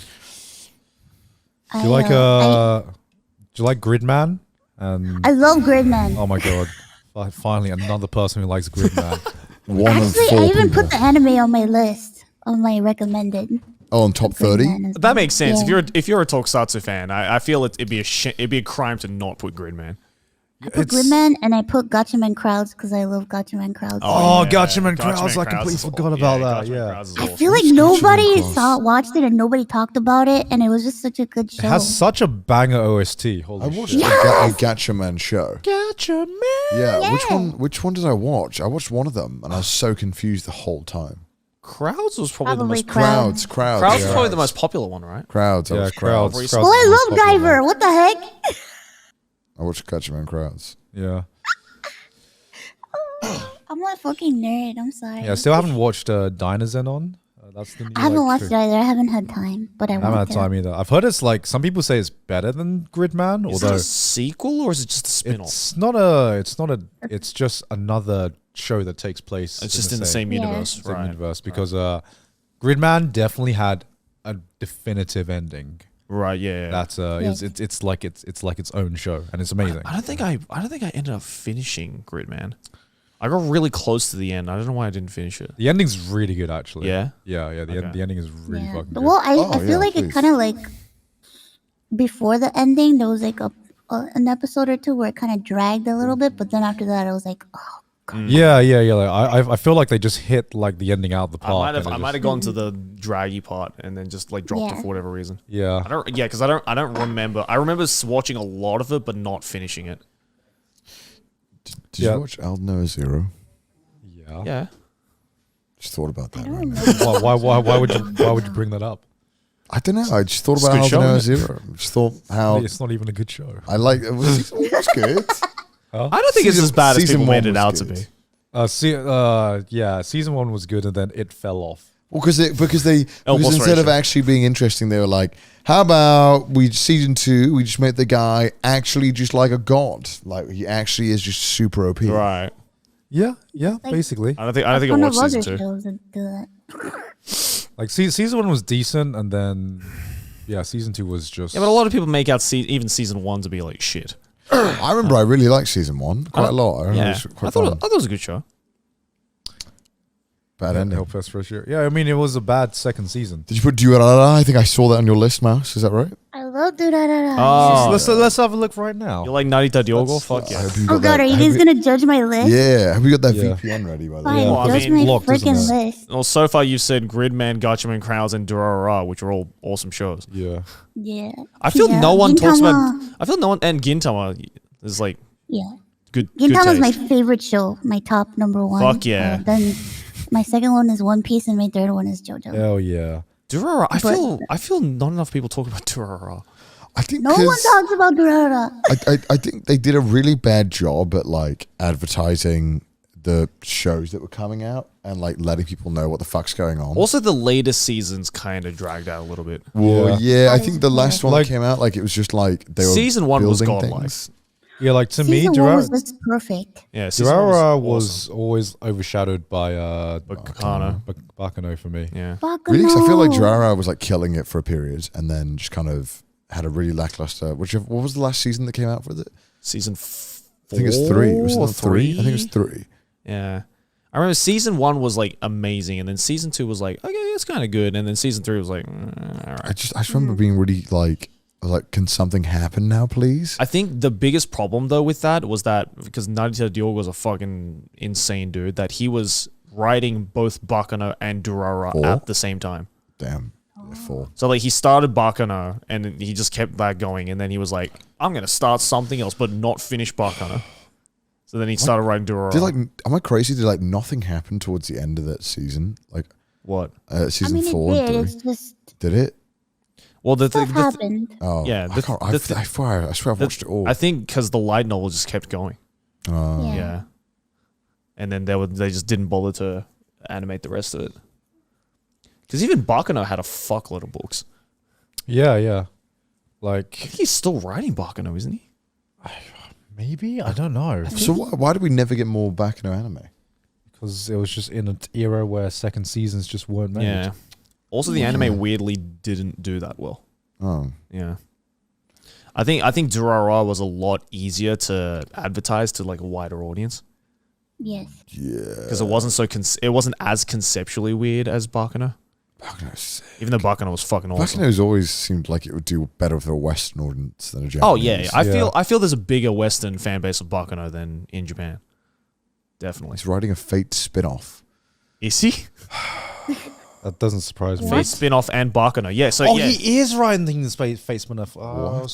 Do you like do you like Gridman? And I love Gridman. oh my god, finally another person who likes Gridman. One of Actually, four I even people. put the anime on my list, on my recommended. Oh, on top 30? Gridman is That makes sense. Yeah. if you're a Tokusatsu fan, I feel it'd be a crime to not put Gridman. I put Gridman and I put Gatchaman Crowds because I love Gatchaman Crowds. Oh, yeah. Gatchaman Crowds, I Crowds completely is forgot awesome. about Yeah, that. Gatchaman Yeah, Crowds is I awesome. feel like Gatchaman nobody Crowds? watched it and nobody talked about it, and it was just such a good show. it has such a banger OST. Holy I watched shit! a Gatchaman show. Gatchaman. Yeah, Yeah. which one did I watch? I watched one of them, and I was so confused the whole time. Crowds was probably the Probably most Crowds. Crowds. Crowds yeah. is probably the most popular one, right? Crowds. I Yeah, watched Crowds. Crowds. Well, I is love the most popular Guyver. one. What the heck? I watched Gatchaman Crowds. Yeah, I'm a fucking nerd. I'm sorry. yeah. Still haven't watched Dynazenon. That's the new. I haven't like, watched it either. I haven't had time, but I I haven't want had to. time either. I've heard it's like some people say it's better than Gridman, Is it although a sequel or is it just a spin-off? it's not a. It's just another show that takes place. It's just in the same Yeah. universe, same right? universe because Gridman definitely had a definitive ending. Right. Yeah. That's it's like its own show, and it's amazing. I don't think I ended up finishing Gridman. I got really close to the end. I don't know why I didn't finish it. The ending's really good, actually. Yeah? yeah. The ending is really Yeah. fucking good. Well, I Oh, feel yeah, like please. it kind of like before the ending, there was like an episode or two where it kind of dragged a little bit, but then after that, I was like, oh, Yeah. Like, I feel like they just hit like the ending out of the I park. might have and it I might have gone to the draggy part and then just like dropped it Yeah. for whatever reason. Yeah. Because I don't remember. I remember watching a lot of it, but not finishing it. Did Yeah. you watch Al Noah Zero? Yeah. Yeah. Just thought about that I right don't now. know. Why would you bring that up? I don't know. I just thought It's a about good Al show, Noah isn't Zero. Just thought how It's not even a good show. I like. It was good. I don't think it's Season- as bad as season people made one it out was to good. be. Season 1 was good, and then it fell off. Well, because Elbow instead of ratio. actually being interesting, they were like, "How about season 2? We just make the guy actually just like a god. Like he actually is just super OP." Right. Yeah, Like- basically. I don't think I Ton of watched season other 2. shows that do that. Like season 1 was decent, and then season 2 was just Yeah, but a lot of people make out even season 1 to be like shit. I remember I really liked season 1 quite a lot. I remember Yeah. it was quite I thought fun. it was a good show. Bad ending. Help us for sure. Yeah, I mean it was a bad second season. Did you put Duerara? I think I saw that on your list, Mouse. Is that right? I love do da. Oh, Let's have a look right now. you like Narita Diogo? Let's- Fuck I yeah. hope you Oh got god, that- are you have guys gonna judge my list? Yeah, have we got that Yeah. VPN ready by the Fine, way? Well, I judge mean, my blocked, isn't freaking it? list. Well, so far you've said Gridman, Gatchaman Crowds, and Durarara, which are all awesome shows. Yeah. Yeah. I feel Yeah, no one talks about. Gintama. I feel no one and Gintama is like Yeah. good. Gintama's good my taste. favorite show. My top number one. Fuck yeah. Then my second one is One Piece, and my third one is JoJo. Hell yeah. Durarara. But- I feel not enough people talk about Durarara. I think No one 'cause talks about Durara. I think they did a really bad job at like advertising the shows that were coming out and like letting people know what the fuck's going on. Also, the latest seasons kind of dragged out a little bit. Well, yeah, I That think is the last one Like- that came out, like it was just like they were Season 1 was building godlike. things. Yeah, like to Season me, one was just perfect. Yeah, season Durara one was always overshadowed by Bakano. Bakano for me. Yeah. Fuck Really, 'cause I feel like no. Durara was like killing it for a period and then just kind of had a really lackluster. What was the last season that came out for it? Season I think it's 3. Was it or not 3? I think it's 3. Yeah. I remember season 1 was like amazing, and then season 2 was like, okay, it's kind of good, and then season 3 was like, all I right. just remember being really like, can something happen now, please? I think the biggest problem though with that was that because Narita Diogo was a fucking insane dude, that he was writing both Bakano and Durara Four? at the same time. Damn. Yeah, 4. So like he started Bakano and then he just kept that going, and then he was like, I'm gonna start something else but not finish Bakano. So then he started writing Durara. Did am I crazy? Did like nothing happen towards the end of that season? Like What? I season mean, 4 it and did. 3? It's just Did it? Well, stuff happened. Oh, Yeah, I, can't, I swear I've watched it all. I think because the light novel just kept going. Yeah. Yeah. And then they just didn't bother to animate the rest of it. Because even Bakano had a fuckload of books. Yeah. I Like think he's still writing Bakano, isn't he? maybe I don't know So why did we never get more back in our anime? because it was just in an era where second seasons just weren't made. Yeah. Also, the anime weirdly didn't do that well. Oh, Yeah. I think Durara was a lot easier to advertise to like a wider audience Yes. yeah. because it wasn't as conceptually weird as Bakano. Bakano's sick. Even though Bakano was fucking awesome. Bakano's always seemed like it would do better with a Western audience than a Japanese. Oh yeah, I Yeah. feel there's a bigger Western fan base of Bakano than in Japan. Definitely. He's writing a Fate spin-off. Is he? That doesn't surprise me. Fate spin-off and Bakano. Yeah, so yeah. he is writing the Fate spin-off. Oh,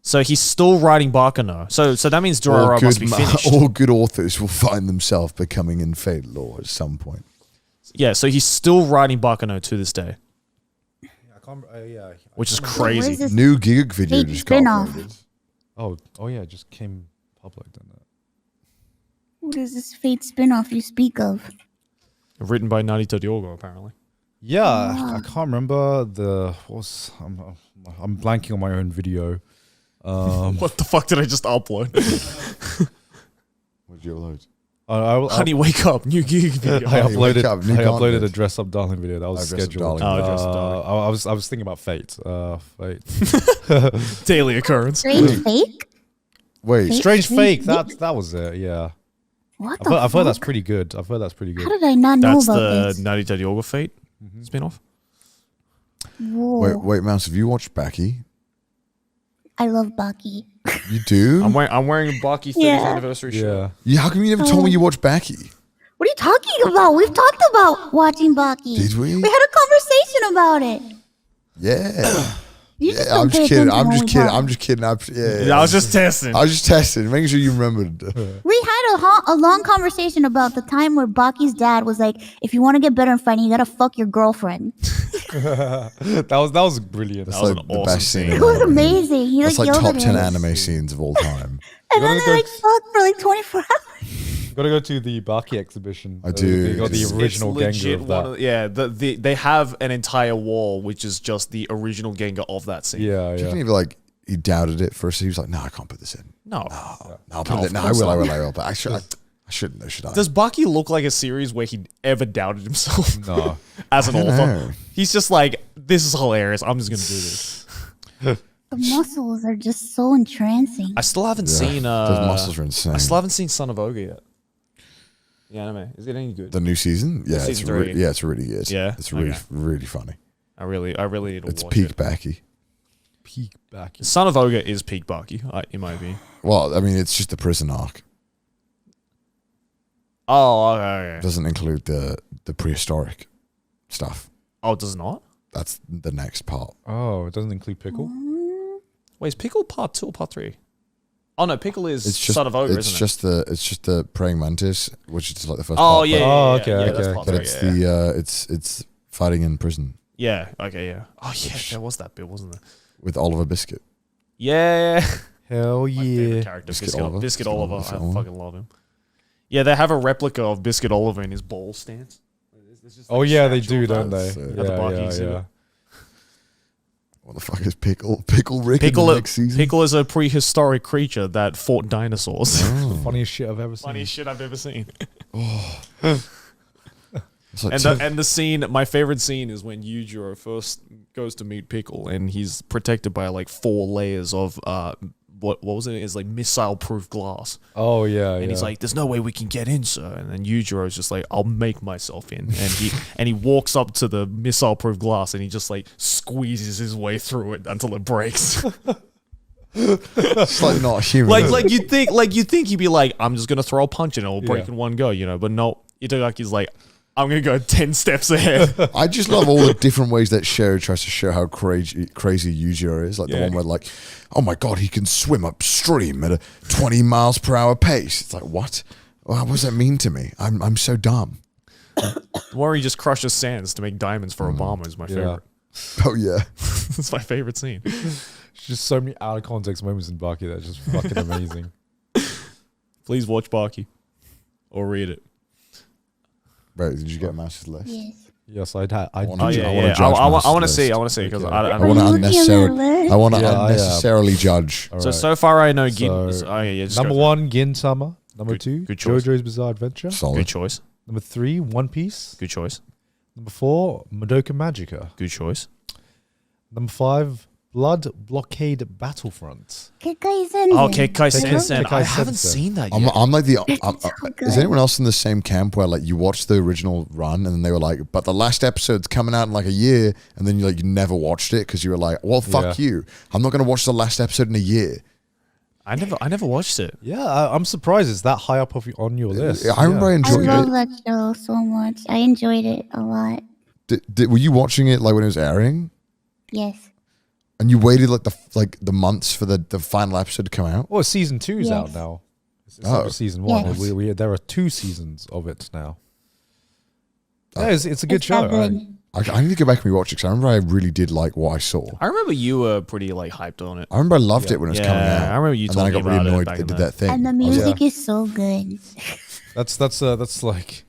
So he's still writing Bakano. So that means Durara must be finished. all good authors will find themselves becoming in Fate lore at some point. Yeah, so he's still writing Bakano to this day, I can't, which is Where's crazy. this New gig video Fate just got spin-off? uploaded. Oh yeah, it just came public, didn't it? What is this Fate spin-off you speak of? Written by Narita Diogo, apparently. Yeah, I can't remember I'm blanking on my own video. What the fuck did I just upload? What did you upload? Honey, wake up! New gig video. I Honey, wake uploaded. up, new I uploaded content. a dress up darling video that was Dress Up scheduled. Darling. Oh, Dress Up Darling. I was thinking about Fate. Fate. Daily occurrence. Strange fake? Wait, Strange Fake. That was it. Yeah. What the I've heard that's fuck? pretty good. I've heard that's pretty How good. did I not know That's about the this? Naughty Dog Yoga Fate spin-off. Whoa. wait, Mouse. Have you watched Baki? I love Baki. You do? I'm wearing a Baki 30th Yeah. anniversary shirt. Yeah. How come you never told me you watched Baki? What are you talking about? We've talked about watching Baki. Did we? We had a conversation about it. Yeah. You just Yeah, don't I'm pay just kidding. attention I'm when just we kidding. talk. I'm just kidding. Yeah, I was just testing. I was just testing, making sure you remembered. We had a long conversation about the time where Baki's dad was like, if you want to get better in fighting, you gotta fuck your girlfriend. that was brilliant. That's was like an the awesome best scene. scene. It in was anime. amazing. He That's like like yelled top at 10 us. anime scenes of all time. And then Gotta they go- like fucked for like 24 hours. Gotta go to the Baki exhibition. I do. They got the It's original Gengar legit of one that. of, yeah, they have an entire wall which is just the original Gengar of that scene. Yeah, Do you yeah. think like he doubted it first? He was like, "No, I can't put this in. No. No, I'll put No, it. of No, I course will. I not. will. I will. But I shouldn't. Though, should I? Does Baki look like a series where he ever doubted himself No. as an I don't author? know. He's just like, this is hilarious. I'm just gonna do this. The muscles are just so entrancing. I still haven't Yeah, seen. those muscles are insane. I still haven't seen Son of Ogre yet. The anime, is it any good? The new season, yeah, Season it's three. yeah, it's really good. Yeah? it's really Okay. really funny. I really need to It's watch peak it. Baki. Peak Baki. Son of Ogre is peak Baki, in my opinion. Well, I mean, it's just the prison arc. Oh, okay. It doesn't include the prehistoric stuff. Oh, it does not? That's the next part. Oh, it doesn't include Pickle? Wait, is Pickle part 2 or part 3? Oh no, Pickle is It's just Son of Ogre, it's isn't it? just the praying mantis, which is like the first. Oh part, yeah, but, yeah, Oh, yeah, okay, yeah, okay, that's part but three, it's yeah. it's fighting in prison Yeah, okay, yeah. Oh yeah, Which- there was that bit, wasn't there? with Oliver Biscuit. Yeah. Hell My favorite yeah. character, Biscuit Biscuit Oliver. Biscuit Biscuit Oliver. Oliver. I fucking love him. Yeah, they have a replica of Biscuit Oliver in his ball stance. There's just, Oh like, a yeah, they statue do, of don't that. they? At the Baki Yeah, yeah, exhibit. yeah. What the fuck is Pickle? Pickle Rick in Pickle, the next season? Pickle is a prehistoric creature that fought dinosaurs. Oh. Funniest shit I've ever seen. Funniest shit I've ever seen. It's like And the scene, my favorite scene is when Yujiro first goes to meet Pickle, and he's protected by like 4 layers of what was it? It's like missile-proof glass. Oh yeah, And he's like, "There's no way we can get in, sir." And then Yujiro's just like, "I'll make myself in." And he walks up to the missile-proof glass, and he just like squeezes his way through it until it breaks. it's like not human. like you'd think he'd be like, "I'm just gonna throw a punch and it'll break Yeah. in one go," you know. But no, Itagaki's like, "I'm gonna go 10 steps ahead." I just love all the different ways that show tries to show how crazy Yujiro is. Like the Yeah. one where like, oh my god, he can swim upstream at a 20 miles per hour pace. It's like, what? Well, what does that mean to me? I'm so dumb. Where he just crushes sands to make diamonds for Obama is my Yeah. favorite. Oh yeah. It's my favorite scene. It's just so many out of context moments in Baki that's just fucking amazing. Please watch Baki or read it. Wait, did you get Mouse's list? Yes. Yes, I do. Oh I yeah, wanna yeah. judge I Mouse's want to see. list. I want to see because Okay. I I don't want Are to you looking at my unnecessarily. list? I want to Yeah, I am. unnecessarily judge. All So right. so far I know Gin. So, Oh yeah, just Number go. 1, Gin-sama. Number Good- 2, good choice. JoJo's Bizarre Adventure. Solid. Good choice. Number 3, One Piece. Good choice. Number 4, Madoka Magica. Good choice. Number 5, Blood Blockade Battlefront. Kekai Sensen. Okay, Kai Sensen. Kekai I haven't Sensen. seen that I'm, yet. I'm like the. It's so is good. anyone else in the same camp where like you watched the original run and then they were like, but the last episode's coming out in like a year, and then you never watched it because you were like, well, fuck Yeah. you. I'm not going to watch the last episode in a year. I never watched it. Yeah, I'm surprised it's that high up on your list. I remember I I enjoyed love it. that show so much. I enjoyed it a lot. Were you watching it like when it was airing? Yes. And you waited like the months for the final episode to come out? Oh, season 2 is Yes. out now. It's not Oh. just season 1. Yes. There are 2 seasons of it now. Oh. Yeah, it's a good It's show. that good. I need to go back and rewatch it because I remember I really did like what I saw. I remember you were pretty like hyped on it. I remember I loved it when it was Yeah, coming out. I remember you and then I talking got really about it annoyed back they in did the- that thing. And the I was like, music is so good. That's like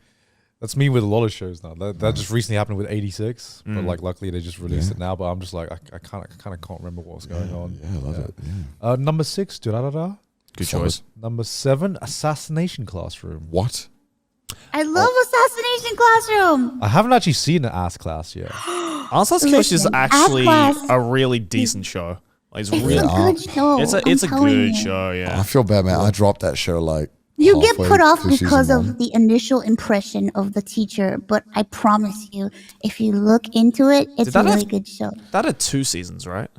that's me with a lot of shows now. That just recently happened with 86, but like luckily they just released it now. But I'm just like I kind of can't remember what's going on. Yeah, I love it. Yeah. Number 6, Durarara. Good Solid. choice. Number 7, Assassination Classroom. What? I love Assassination Classroom. I haven't actually seen an ass class yet. Assassination Class is Listen, actually Atlas- a really decent show. Like, it's It's really, a good show. it's a I'm telling good you. show. Yeah. I feel bad, man. I dropped that show like. You get halfway put off through season because one. of the initial impression of the teacher, but I promise you, if you look into it, it's a that have- really good show. That had 2 seasons, right?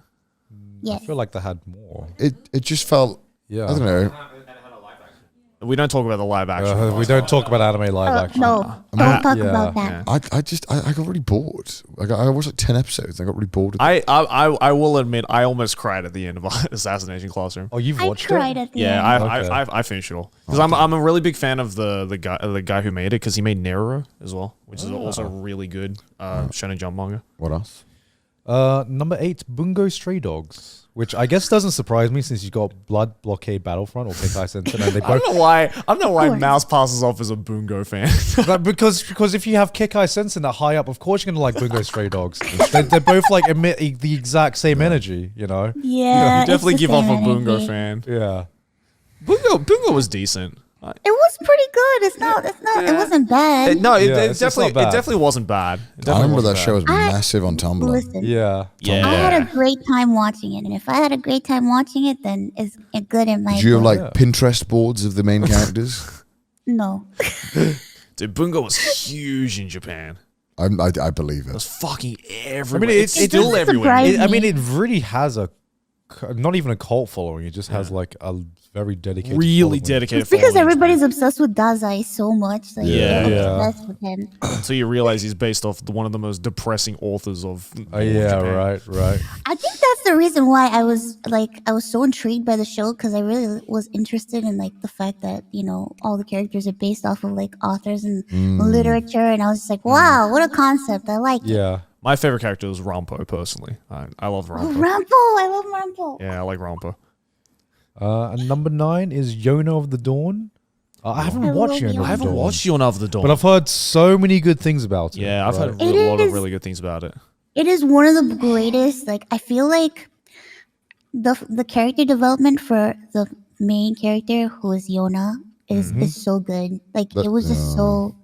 Yes. I feel like they had more. It just felt. Yeah. I don't know. We don't talk about the live action. We don't talk about anime live action. No, don't talk yeah, about that. I got really bored. I watched like 10 episodes. I got really bored. I will admit, I almost cried at the end of Assassination Classroom. Oh, you've I watched tried it? at the Yeah, end. I finished it all because I'm a really big fan of the guy who made it because he made Nero as well, which is also really good Shonen Jump manga. What else? Number 8, Bungo Stray Dogs, which I guess doesn't surprise me since you've got Blood Blockade Battlefront or Kekai Sensen, and they I both don't know why course. Mouse passes off as a Bungo fan. Like, because if you have Kekai Sensen that high up, of course you're gonna like Bungo Stray Dogs. They both like emit the exact same energy, you know. Yeah, You it's definitely the give off same a Bungo energy. fan. Yeah. Bungo was decent. It was pretty good. It's not. It wasn't bad. It it's just not bad. definitely wasn't bad. It I definitely remember that wasn't show was I- massive on Tumblr. Listen, Yeah. Yeah. I had a great time watching it, and if I had a great time watching it, then it's good in my. Did you have book. like Pinterest boards of the main characters? No. Dude, Bungo was huge in Japan. I believe It it. was fucking everywhere. I mean, it's it still doesn't everywhere. surprise I mean, me. it really has not even a cult following. It just has like a very dedicated, Really following. dedicated. It's because following. everybody's obsessed with Dazai so much. Like, Yeah. they're Yeah. obsessed with him. So you realize he's based off one of the most depressing authors of. Oh, yeah, Japan. right. I think that's the reason why I was so intrigued by the show, because I really was interested in like the fact that all the characters are based off of like authors and literature, and I was just like, wow, what a concept! I like it. Yeah. My favorite character was Rampo, personally. I love Oh, Rampo. Rampo! I love Rampo. Yeah, I like Rampo. And number 9 is Yona of the Dawn. I haven't I watched love Yona Yona. of I the haven't Dawn, watched Yon of the Dawn. but I've heard so many good things about it. Yeah, I've heard It a lot of is- really good things about it. It is one of the greatest. Like, I feel like the character development for the main character, who is Yona, is so good. Like, it was just so.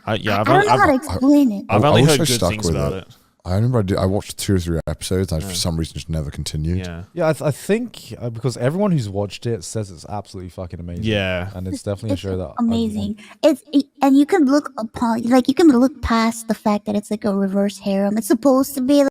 I don't know how to explain it. I've I only wish heard I good stuck things with about it. it. I remember I watched 2 or 3 episodes. And I, for some reason, just never continued. Yeah. Yeah, I think because everyone who's watched it says it's absolutely fucking amazing. Yeah. And it's definitely a show that Amazing. And you can look past the fact that it's like a reverse harem. It's supposed to be